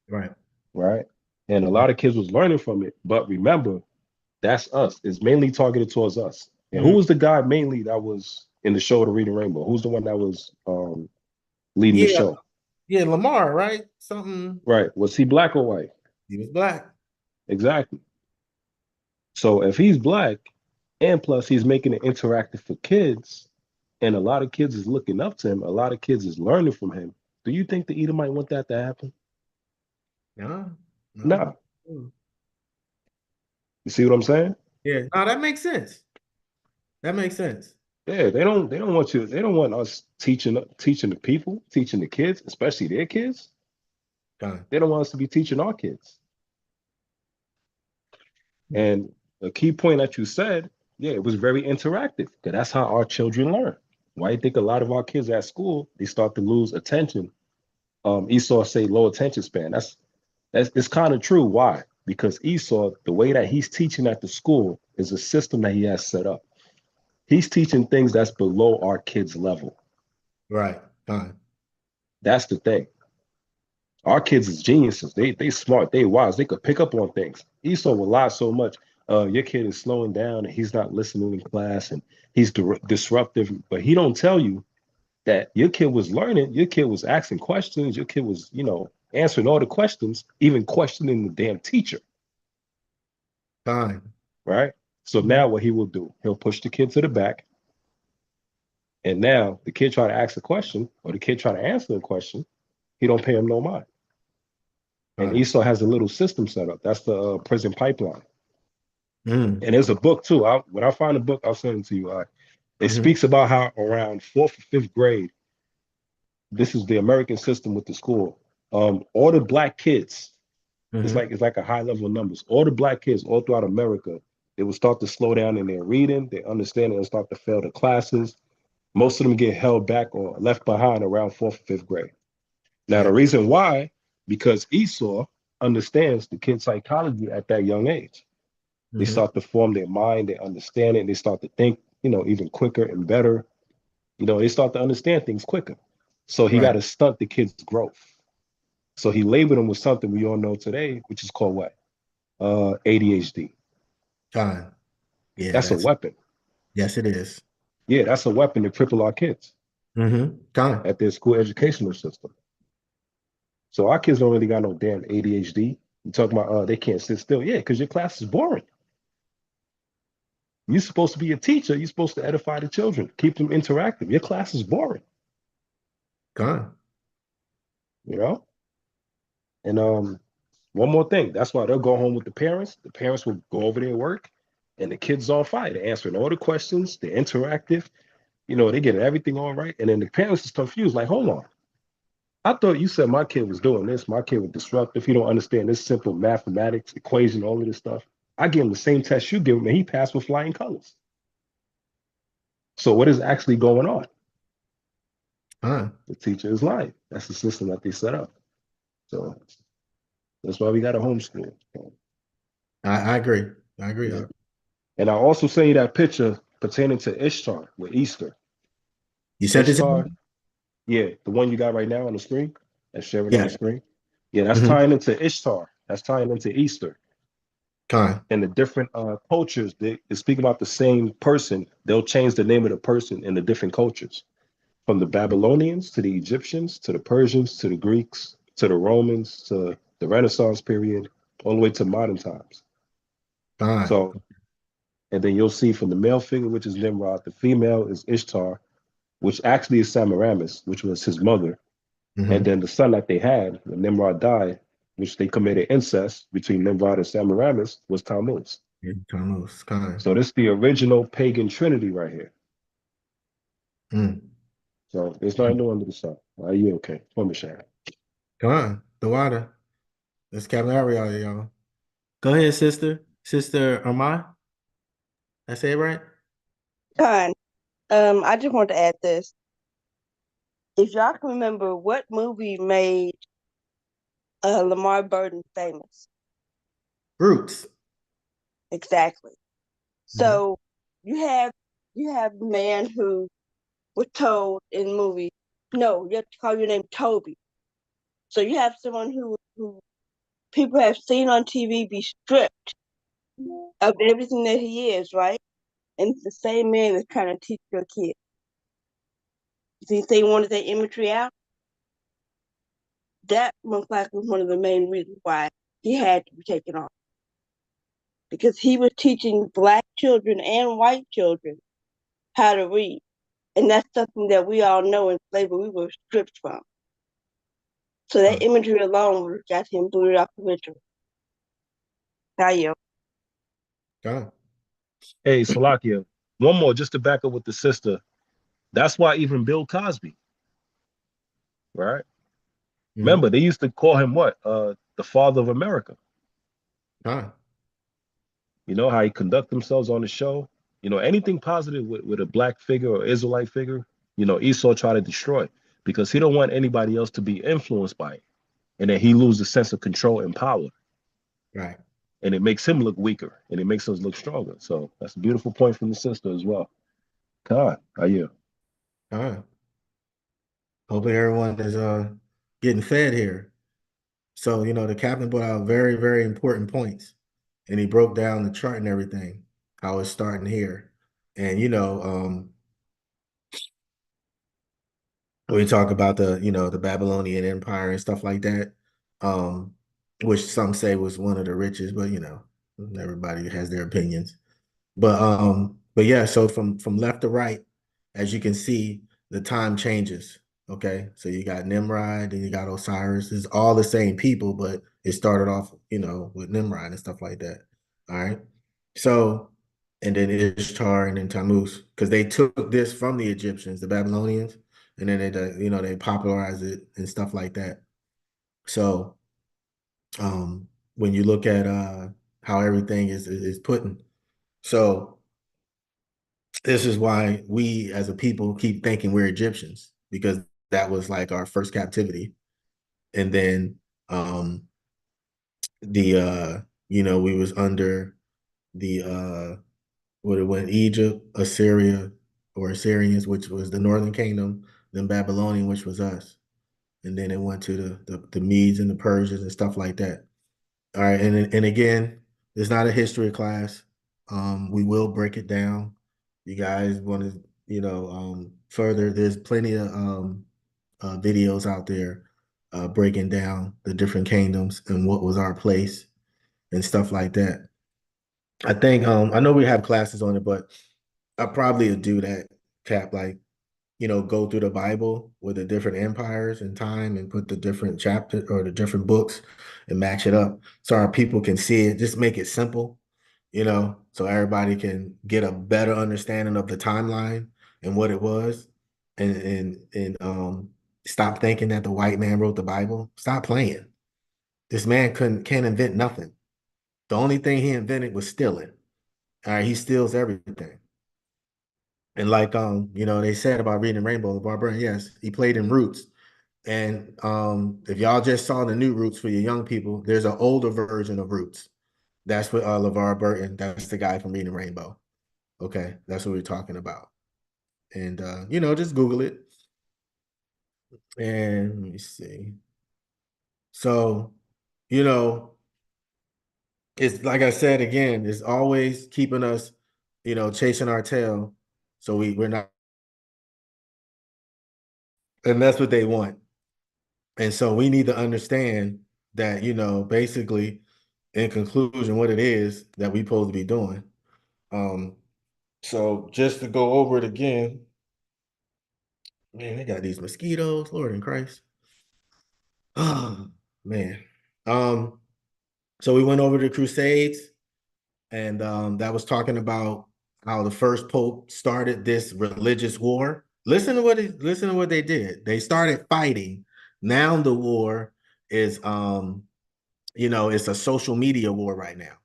Right. right? And a lot of kids was learning from it. But remember, that's us. It's mainly targeted towards us. And who was the guy mainly that was in the show, The Reading Rainbow? Who's the one that was leading the Yeah. show? Yeah, Lamar, right? Something. Right. Was he black or white? He was black. Exactly. So if he's black, and plus he's making it interactive for kids, and a lot of kids is looking up to him, a lot of kids is learning from him. Do you think the Edomite want that to happen? No. No. You see what I'm saying? Yeah. No, that makes sense. That makes sense. Yeah, they don't want you, they don't want us teaching the people, teaching the kids, especially their kids. They don't want us to be teaching our kids. And a key point that you said, yeah, it was very interactive because that's how our children learn. Why do you think a lot of our kids at school, they start to lose attention? Esau say low attention span. That's it's kind of true. Why? Because Esau, the way that he's teaching at the school is a system that he has set up. He's teaching things that's below our kids' level. Right. That's the thing. Our kids is geniuses. They smart. They wise. They could pick up on things. Esau will lie so much. Your kid is slowing down and he's not listening in class and he's disruptive. But he don't tell you that your kid was learning. Your kid was asking questions. Your kid was, answering all the questions, even questioning the damn teacher. Right? So now what he will do, he'll push the kid to the back. And now the kid try to ask a question or the kid try to answer the question. He don't pay him no mind. And Esau has a little system set up. That's the prison pipeline. And there's a book too. When I find a book, I'll send it to you. It speaks about how around 4th or 5th grade, this is the American system with the school. All the black kids, it's like a high level of numbers. All the black kids all throughout America, they will start to slow down in their reading, their understanding, and start to fail the classes. Most of them get held back or left behind around 4th or 5th grade. Now, the reason why, because Esau understands the kid's psychology at that young age. They start to form their mind, they understand it, they start to think, even quicker and better. They start to understand things quicker. So he got to stunt the kid's growth. So he labeled them with something we all know today, which is called what? ADHD. Yeah, that's a weapon. Yes, it is. Yeah, that's a weapon to cripple our kids at their school educational system. So our kids don't really got no damn ADHD. You talking about they can't sit still? Yeah, because your class is boring. You're supposed to be a teacher. You're supposed to edify the children, keep them interactive. Your class is boring. And one more thing. That's why they'll go home with the parents. The parents will go over their work, and the kids on fire. They're answering all the questions. They're interactive. They get everything all right. And then the parents is confused. Like, hold on. I thought you said my kid was doing this. My kid was disruptive. He don't understand this simple mathematics, equation, all of this stuff. I give him the same test you give him, and he passed with flying colors. So what is actually going on? The teacher is lying. That's the system that they set up. So that's why we got to homeschool. I agree. I agree. Yeah. And I also sent you that picture pertaining to Ishtar with Easter. You sent Ishtar, it? Yeah, the one you got right now on the screen. That's sharing on the screen. Yeah, that's tying into Ishtar. That's tying into Easter. And the different cultures, they speak about the same person. They'll change the name of the person in the different cultures. From the Babylonians to the Egyptians, to the Persians, to the Greeks, to the Romans, to the Renaissance period, all the way to modern times. So, and then you'll see from the male figure, which is Nimrod, the female is Ishtar, which actually is Semiramis, which was his mother. And then the son that they had, when Nimrod died, which they committed incest between Nimrod and Semiramis, was Tammuz. So this is the original pagan trinity right here. So there's nothing new under the sun. Are you okay? For me, Shane. The water. That's Captain Ariel, y'all. Go ahead, sister. Sister Armand. I say it right? I just want to add this. If y'all can remember, what movie made Lamar Burton famous? Roots. Exactly. So you have a man who was told in the movie No, you have to call your name Toby. So you have someone who people have seen on TV be stripped of everything that he is, right? And it's the same man that's trying to teach your kid. You think they wanted that imagery out? That most likely was one of the main reasons why he had to be taken off. Because he was teaching black children and white children how to read. And that's something that we all know in slavery we were stripped from. So that imagery alone would have got him booted off the ritual. God. Hey, Salakia, one more just to back up with the sister. That's why even Bill Cosby, right? Remember, they used to call him what? The father of America. God. You know how he conduct themselves on the show? You know, anything positive with a black figure or Israelite figure, you know, Esau try to destroy because he don't want anybody else to be influenced by it. And then he loses the sense of control and power. Right. And it makes him look weaker and it makes us look stronger. So that's a beautiful point from the sister as well. God, how you? All right. Hopefully everyone is getting fed here. So, you know, the captain brought out very, very important points. And he broke down the chart and everything, how it's starting here. And, you know, we talk about the, you know, the Babylonian Empire and stuff like that, which some say was one of the richest, but you know, everybody has their opinions. But yeah, so from left to right, as you can see, the time changes. Okay, so you got Nimrod and you got Osiris. It's all the same people, but it started off, you know, with Nimrod and stuff like that. All right, so and then Ishtar and then Tammuz, because they took this from the Egyptians, the Babylonians, and then they, you know, they popularized it and stuff like that. So, when you look at how everything is put in, so this is why we as a people keep thinking we're Egyptians, because that was like our first captivity. And then the you know, we was under the what it went Egypt, Assyria or Assyrians, which was the northern kingdom, then Babylonian, which was us. And then it went to the Medes and the Persians and stuff like that. All right, and again, it's not a history class. We will break it down. You guys want to, you know, further? There's plenty of videos out there breaking down the different kingdoms and what was our place and stuff like that. I think I know we have classes on it, but I probably would do that, Cap. Like, you know, go through the Bible with the different empires and time and put the different chapters or the different books and match it up so our people can see it. Just make it simple, you know, so everybody can get a better understanding of the timeline and what it was. And stop thinking that the white man wrote the Bible. Stop playing. This man can't invent nothing. The only thing he invented was stealing. All right, he steals everything. And like you know, they said about reading Rainbow, LeVar Burton, yes, he played in Roots. And if y'all just saw the new Roots for your young people, there's an older version of Roots. That's what LeVar Burton, that's the guy from Reading Rainbow. Okay, that's what we're talking about. And you know, just Google it. And let me see. So, you know, it's like I said again, it's always keeping us, you know, chasing our tail. So we're not, and that's what they want. And so we need to understand that, you know, basically, in conclusion, what it is that we supposed to be doing. So just to go over it again, man, they got these mosquitoes, Lord in Christ. Oh, man. So we went over the Crusades, and that was talking about how the first pope started this religious war. Listen to what they did. They started fighting. Now the war is you know, it's a social media war right now.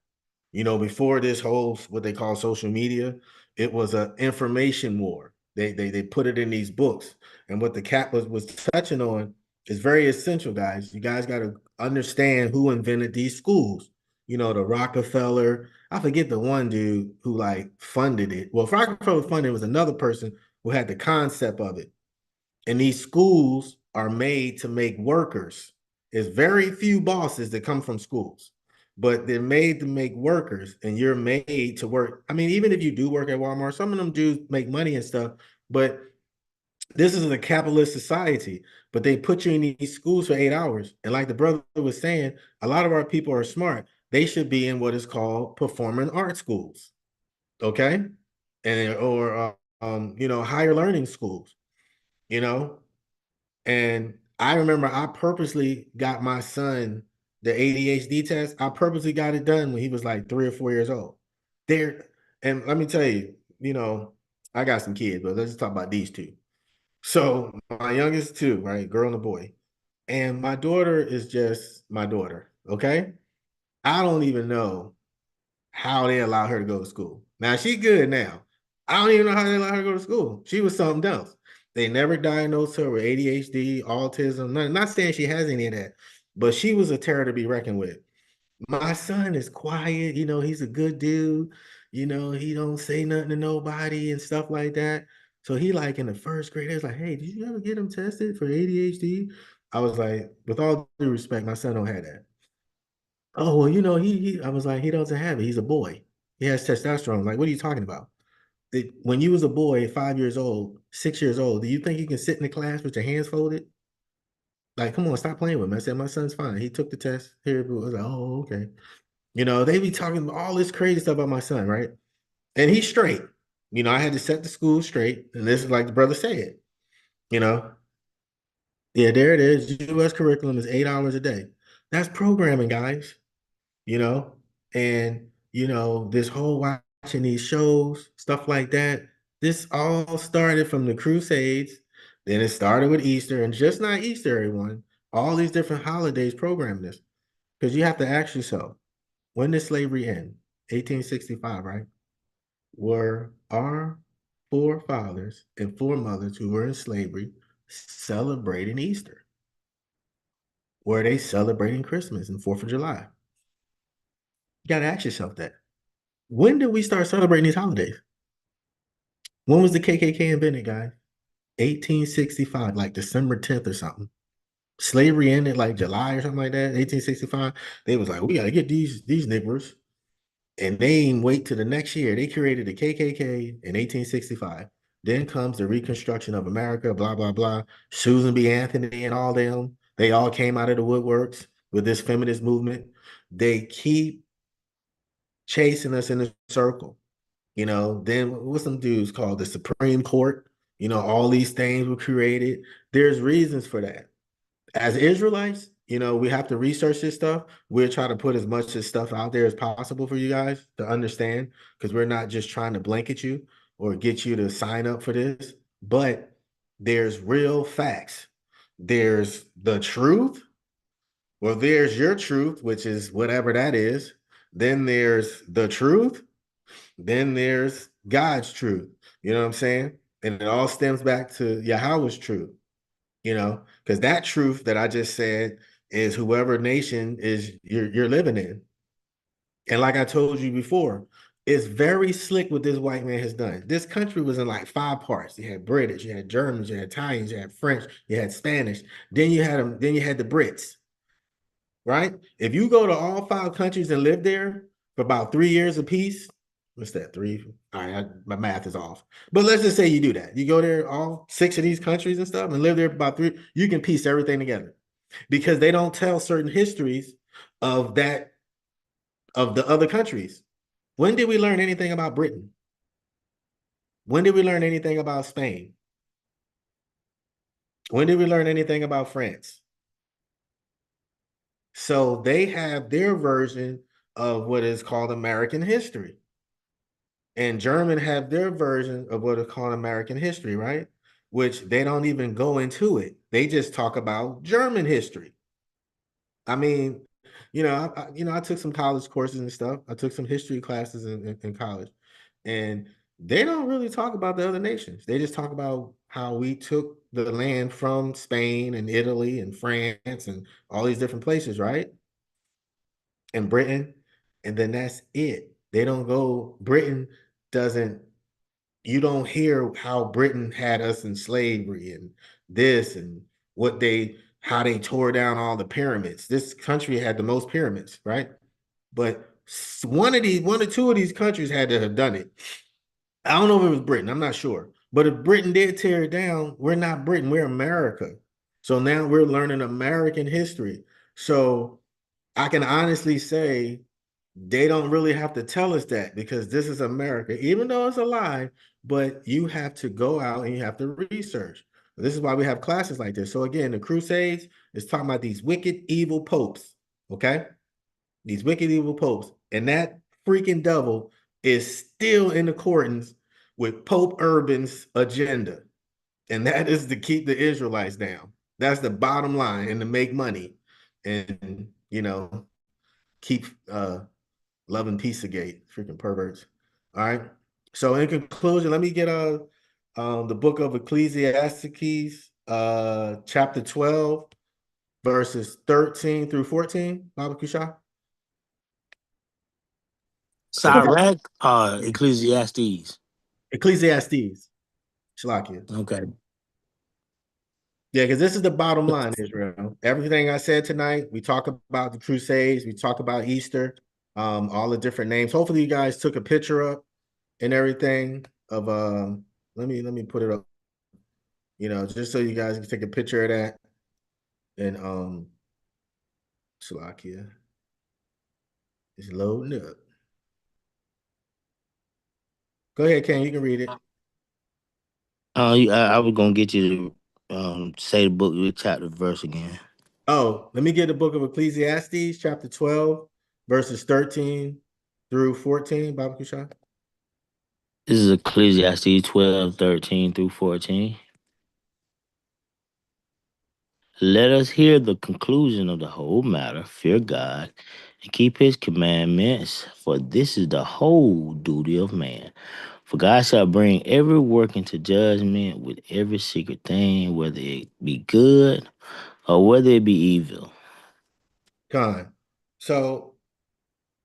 You know, before this whole what they call social media, it was an information war. They put it in these books. And what the cap was touching on is very essential, guys. You guys got to understand who invented these schools. You know, the Rockefeller. I forget the one dude who like funded it. Well, if Rockefeller funded it was another person who had the concept of it. And these schools are made to make workers. There's very few bosses that come from schools, but they're made to make workers, and you're made to work. I mean, even if you do work at Walmart, some of them do make money and stuff, but this is a capitalist society. But they put you in these schools for 8 hours. And like the brother was saying, a lot of our people are smart. They should be in what is called performing arts schools, okay? And or higher learning schools, you know. And I remember I purposely got my son the ADHD test. I purposely got it done when he was like 3 or 4 years old. There, and let me tell you, I got some kids, but let's just talk about these two. So my youngest two, right, girl and a boy, and my daughter is just my daughter. Okay, I don't even know how they allow her to go to school. Now she good now. I don't even know how they allow her to go to school. She was something else. They never diagnosed her with ADHD, autism. Not saying she has any of that, but she was a terror to be reckoned with. My son is quiet, he's a good dude. He don't say nothing to nobody and stuff like that. So he like in the first grade, he's like, hey, did you ever get him tested for ADHD? I was like, with all due respect, my son don't have that. Oh, well, he I was like, he doesn't have it. He's a boy. He has testosterone. Like, what are you talking about? When you was a boy, 5 years old, 6 years old, do you think you can sit in the class with your hands folded? Like, come on, stop playing with me. I said, my son's fine. He took the test. Here, I was like, oh, okay. They be talking all this crazy stuff about my son, right? And he's straight. I had to set the school straight. And this is like the brother said, you know, yeah, there it is. US curriculum is 8 hours a day. That's programming, guys. you know, and this whole watching these shows, stuff like that. This all started from the Crusades, then it started with Easter, and just not Easter, everyone. All these different holidays program this because you have to ask yourself, when did slavery end? 1865, right? Were our forefathers and foremothers who were in slavery celebrating Easter? Were they celebrating Christmas and 4th of July? You got to ask yourself that. When did we start celebrating these holidays? When was the KKK invented, guys? 1865, like December 10th or something. Slavery ended like July or something like that. 1865. They was like, we gotta get these niggers. And they didn't wait till the next year. They created the KKK in 1865. Then comes the Reconstruction of America, blah, blah, blah. Susan B. Anthony and all them. They all came out of the woodworks with this feminist movement. They keep chasing us in a circle. Then what's some dudes called the Supreme Court? All these things were created. There's reasons for that. As Israelites, we have to research this stuff. We'll try to put as much of this stuff out there as possible for you guys to understand, because we're not just trying to blanket you or get you to sign up for this, but there's real facts. There's the truth. Well, there's your truth, which is whatever that is. Then there's the truth. Then there's God's truth. You know what I'm saying? And it all stems back to Yahweh's truth, because that truth that I just said is whoever nation is you're living in. And like I told you before, it's very slick what this white man has done. This country was in like 5 parts. You had British, you had Germans, you had Italians, you had French, you had Spanish. Then you had them, then you had the Brits, right? If you go to all 5 countries and live there for about 3 years apiece, what's that? 3? All right, my math is off. But let's just say you do that. You go there, all 6 of these countries and stuff, and live there for about 3. You can piece everything together because they don't tell certain histories of that of the other countries. When did we learn anything about Britain? When did we learn anything about Spain? When did we learn anything about France? So they have their version of what is called American history. And German have their version of what is called American history, right? Which they don't even go into it. They just talk about German history. I mean, I took some college courses and stuff. I took some history classes in college, and they don't really talk about the other nations. They just talk about how we took the land from Spain and Italy and France and all these different places, right? And Britain, and then that's it. They don't go, Britain doesn't, you don't hear how Britain had us in slavery and this and how they tore down all the pyramids. This country had the most pyramids, right? But one or two of these countries had to have done it. I don't know if it was Britain. I'm not sure. But if Britain did tear it down, we're not Britain. We're America. So now we're learning American history. So I can honestly say they don't really have to tell us that because this is America, even though it's a lie, but you have to go out and you have to research. This is why we have classes like this. So again, the Crusades is talking about these wicked, evil popes, okay? These wicked, evil popes. And that freaking devil is still in accordance with Pope Urban's agenda. And that is to keep the Israelites down. That's the bottom line, and to make money and, keep love and Pizzagate, freaking perverts. All right. So in conclusion, let me get the book of Ecclesiastes, chapter 12, verses 13 through 14. Baba Kusha. Sirach, Ecclesiastes. Ecclesiastes. Shalakia. Okay. Yeah, because this is the bottom line, Israel. Everything I said tonight, we talk about the Crusades, we talk about Easter, all the different names. Hopefully, you guys took a picture up and everything of let me put it up, just so you guys can take a picture of that. And Shalakia is loading up. Go ahead, Ken, you can read it. I was gonna get you to say the book, chapter, verse again. Oh, let me get the book of Ecclesiastes, chapter 12, verses 13 through 14, Baba Kushan. This is Ecclesiastes 12, 13 through 14. Let us hear the conclusion of the whole matter. Fear God and keep his commandments, for this is the whole duty of man. For God shall bring every work into judgment with every secret thing, whether it be good or whether it be evil. Con. So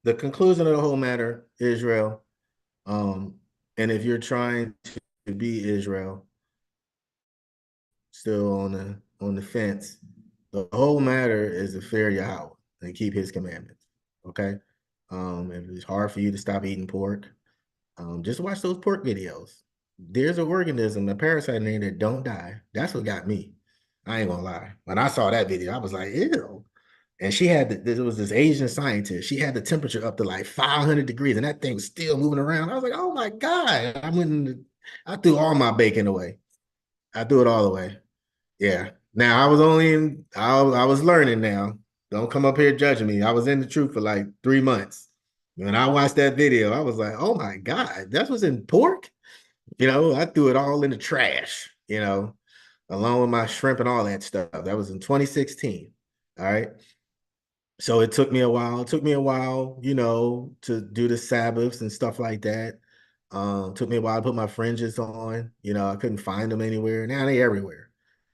the conclusion of the whole matter, Israel, and if you're trying to be Israel, still on the fence, the whole matter is to fear Yahweh and keep his commandments. Okay. If it's hard for you to stop eating pork, just watch those pork videos. There's an organism, a parasite in there that don't die. That's what got me. I ain't gonna lie. When I saw that video, I was like, ew. And there was this Asian scientist. She had the temperature up to like 500 degrees, and that thing was still moving around. I was like, oh my God. I threw all my bacon away. I threw it all away. Yeah. Now I was learning now. Don't come up here judging me. I was in the truth for like 3 months. When I watched that video, I was like, oh my God, that's what's in pork? I threw it all in the trash, along with my shrimp and all that stuff. That was in 2016. All right. So it took me a while. It took me a while, to do the Sabbaths and stuff like that. Took me a while to put my fringes on. I couldn't find them anywhere. Now they everywhere.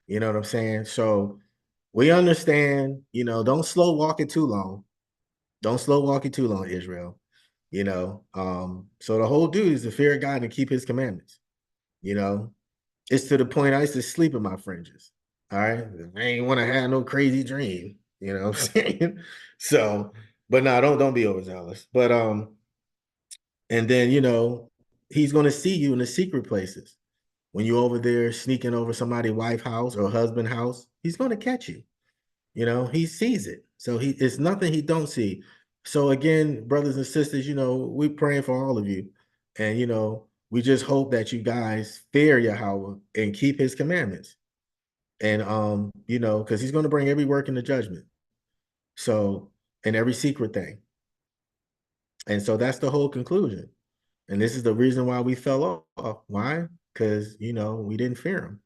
You know what I'm saying? So we understand, don't slow walk it too long. Don't slow walk it too long, Israel. So the whole dude is to fear God and keep his commandments. It's to the point I used to sleep in my fringes. All right. I ain't want to have no crazy dream. You know what I'm saying? So, but no, don't be overzealous. But and then he's gonna see you in the secret places. When you're over there sneaking over somebody's wife house or husband house, he's gonna catch you. He sees it. So it's nothing he don't see. So again, brothers and sisters, we're praying for all of you. And we just hope that you guys fear Yahweh and keep his commandments. And because he's going to bring every work into judgment. So, and every secret thing. And so that's the whole conclusion. And this is the reason why we fell off. Why? Because we didn't fear him.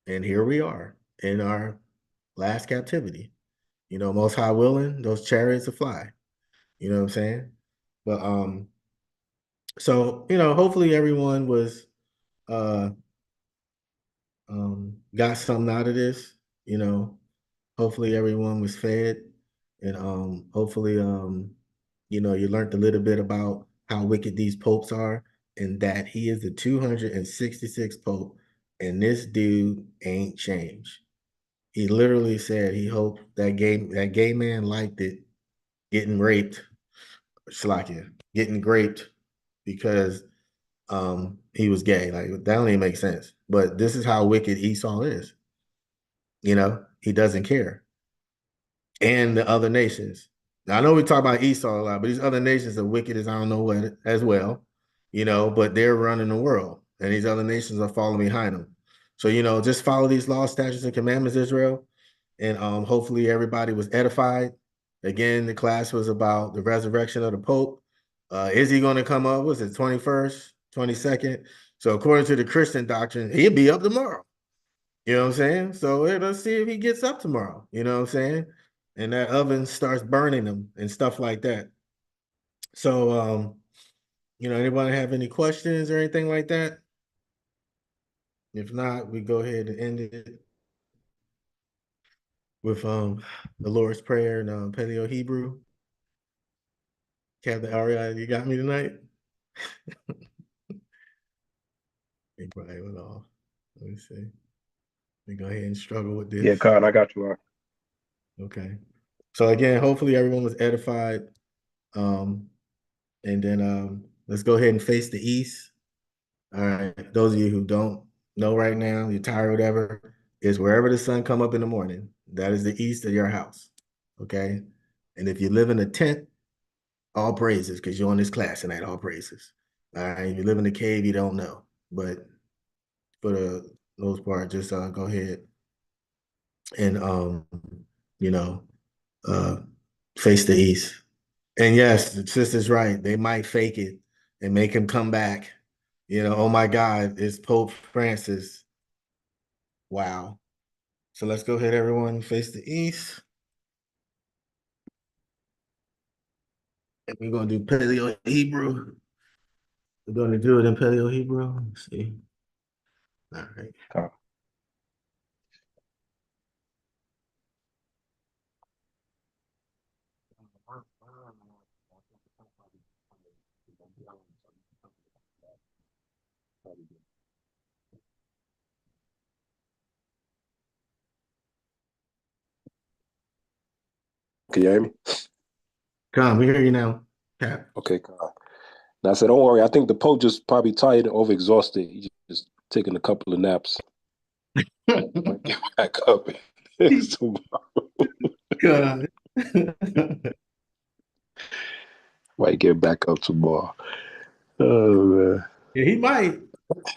And here we are in our last captivity. Most high willing, those chariots will fly. You know what I'm saying? But so hopefully everyone was got something out of this. Hopefully everyone was fed, and hopefully you learned a little bit about how wicked these popes are, and that he is the 266th pope and this dude ain't changed. He literally said he hoped that gay man liked it, getting raped, Slakia, getting raped because he was gay. Like that don't even make sense. But this is how wicked Esau is. You know, he doesn't care. And the other nations. Now I know we talk about Esau a lot, but these other nations are wicked as I don't know what as well. You know, but they're running the world, and these other nations are following behind them. So just follow these laws, statutes, and commandments, Israel, and hopefully everybody was edified. Again, the class was about the resurrection of the Pope. Is he going to come up? Was it 21st, 22nd? So according to the Christian doctrine, he'll be up tomorrow. You know what I'm saying? So let's see if he gets up tomorrow. You know what I'm saying? And that oven starts burning them and stuff like that. So anybody have any questions or anything like that? If not, we go ahead and end it with the Lord's Prayer and Paleo Hebrew. Captain Aria, you got me tonight? He probably went off. Let me see. We go ahead and struggle with this. Yeah, Khan, I got you. Okay. So again, hopefully everyone was edified. And then let's go ahead and face the east. All right. Those of you who don't know right now, you're tired or whatever, is wherever the sun come up in the morning. That is the east of your house. Okay. And if you live in a tent, all praises, because you're on this class tonight, all praises. All right. If you live in a cave, you don't know. But for the most part, just go ahead and face the east. And yes, the sister's right. They might fake it and make him come back. Oh my God, it's Pope Francis. Wow. So let's go ahead, everyone, face the east. And we're going to do Paleo Hebrew. We're going to do it in Paleo Hebrew. Let's see. All right. Can you hear me? Come, we hear you now. Cap. Okay, Khan. Now I said, don't worry. I think the Pope just probably tired and overexhausted. He's just taking a couple of naps. Might get back up tomorrow. God. Might get back up tomorrow. Oh man. Yeah, he might.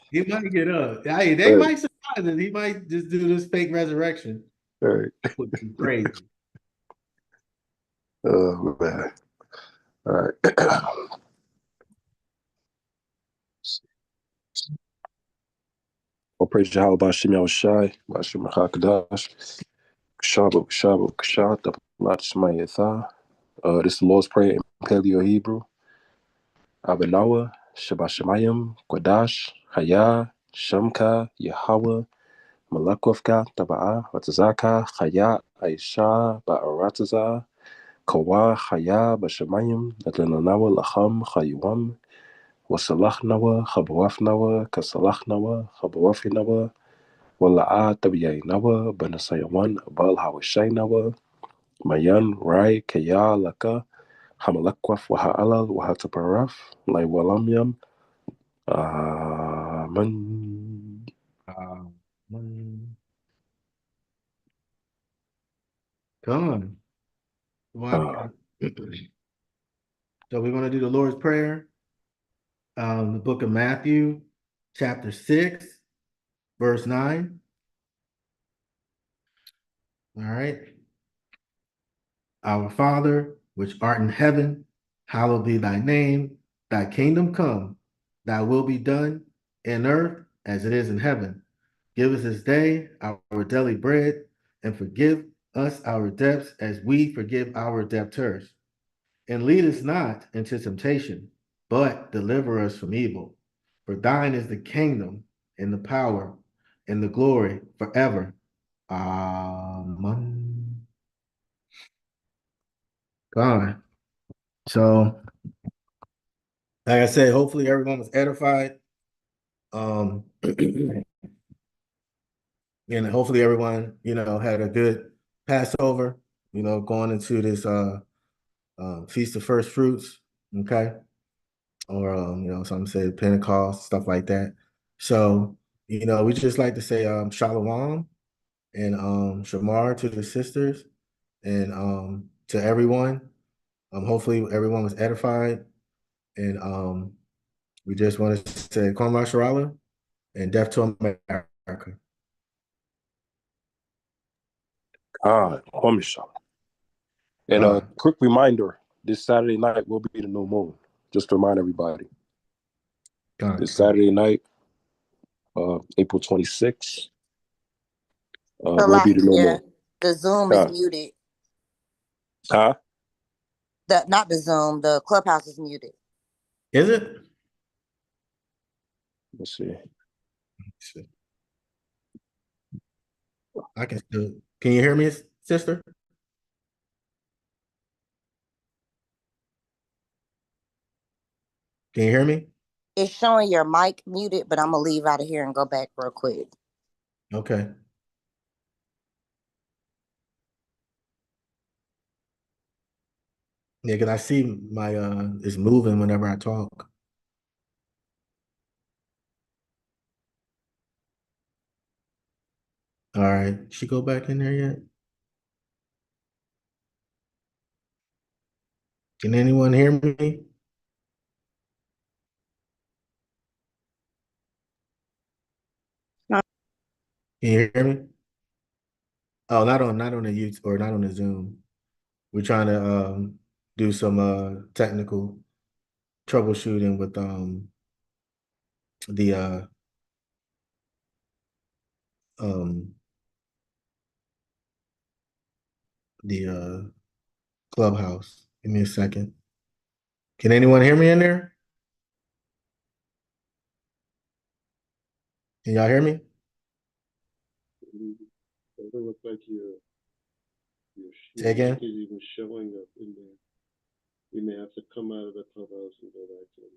He might get up. Hey, they might surprise us. He might just do this fake resurrection. All right. That would be crazy. Oh man. All right. I'll praise Yahweh Bashim Yahushai, Bashim Hakadash, Kshabu, Kshabu, Kshat, the Lat Shemayetha. This is the Lord's Prayer in Paleo Hebrew. Abanawa, Shabashamayim, Quadash, Haya, Shamka, Yahweh, Malakovka, Taba'a, Ratazaka, Haya, Aisha, Ba'arataza, Kawa, Haya, Bashamayim, Natananawa, Lacham, Hayuam, Wasalachnawa, Habawafnawa, Kasalachnawa, Habawafinawa, Wala'a, Tabiyainawa, Banasayawan, Abal Hawashainawa, Mayan, Rai, Kaya, Laka, Hamalakwaf, Waha'alal, Wahataparaf, Lai Walamyam, Amen. Come on. So we're going to do the Lord's Prayer. The book of Matthew, chapter 6, verse 9. All right. Our Father, which art in heaven, hallowed be thy name. Thy kingdom come, thy will be done in earth as it is in heaven. Give us this day our daily bread, and forgive us our debts as we forgive our debtors. And lead us not into temptation, but deliver us from evil. For thine is the kingdom, and the power, and the glory forever. Amen. God. So, like I said, hopefully everyone was edified. And hopefully everyone, had a good Passover, going into this Feast of First Fruits, okay? Or, some say Pentecost, stuff like that. So, we just like to say Shalom and Shamar to the sisters and to everyone. Hopefully everyone was edified. And we just want to say Kwame Sharala and Death to America. And a quick reminder, this Saturday night will be the new moon. Just to remind everybody. This Saturday night, April 26th, will be the new moon. The Zoom is muted. Huh? Not the Zoom, the Clubhouse is muted. Is it? Let's see. I can still. Can you hear me, sister? Can you hear me? It's showing your mic muted, but I'm gonna leave out of here and go back real quick. Okay. Yeah, because I see my it's moving whenever I talk. All right. She go back in there yet? Can anyone hear me? No. Can you hear me? Oh, not on the YouTube or not on the Zoom. We're trying to do some technical troubleshooting with the um the Clubhouse. Give me a second. Can anyone hear me in there? Can y'all hear me? It doesn't look like your Say again? is even showing up in there. You may have to come out of the Clubhouse and go back in.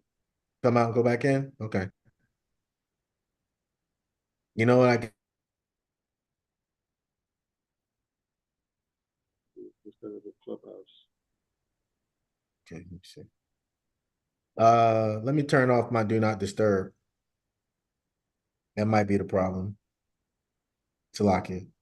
Come out and go back in? Okay. You know what? Instead of the Clubhouse. Okay, let me see. Let me turn off my do not disturb. That might be the problem. To lock in.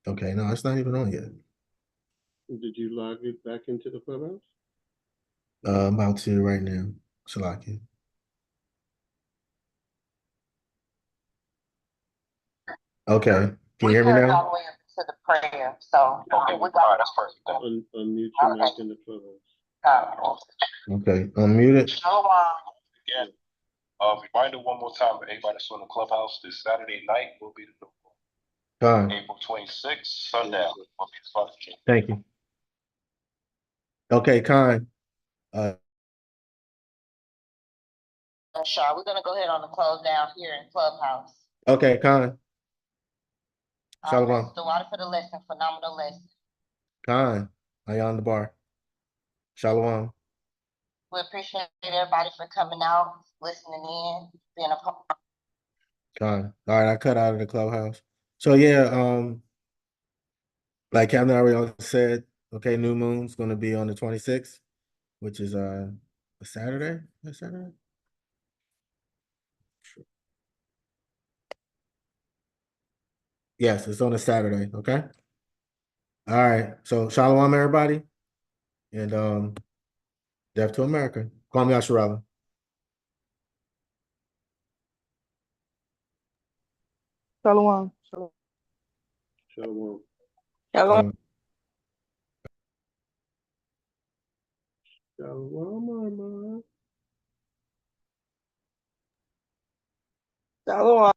Okay, no, it's not even on yet. Did you log it back into the Clubhouse? I'm about to right now. So lock in. Okay. Can you hear me now? All the way up to the prayer. So That's perfect. Unmute your mic in the Clubhouse. Okay, unmute it. Again, reminder one more time for everybody that's on the Clubhouse, this Saturday night will be the April 26th, sundown. Will be the fun. Thank you. Okay, Khan. Shar, we're gonna go ahead on the close down here in Clubhouse. Okay, Khan. Shalom. The water for the lesson, phenomenal lesson. Khan, are you on the bar? Shalom. We appreciate everybody for coming out, listening in, being a part. Khan. All right, I cut out of the Clubhouse. So yeah, like Captain already said, okay, new moon's gonna be on the 26th, which is a Saturday. A Saturday? Yes, it's on a Saturday, okay? All right. So Shalom, everybody. And Death to America. Call me Asherala. Shalom. Shalom. Shalom. Shalom. Shalom, Mama. Shalom.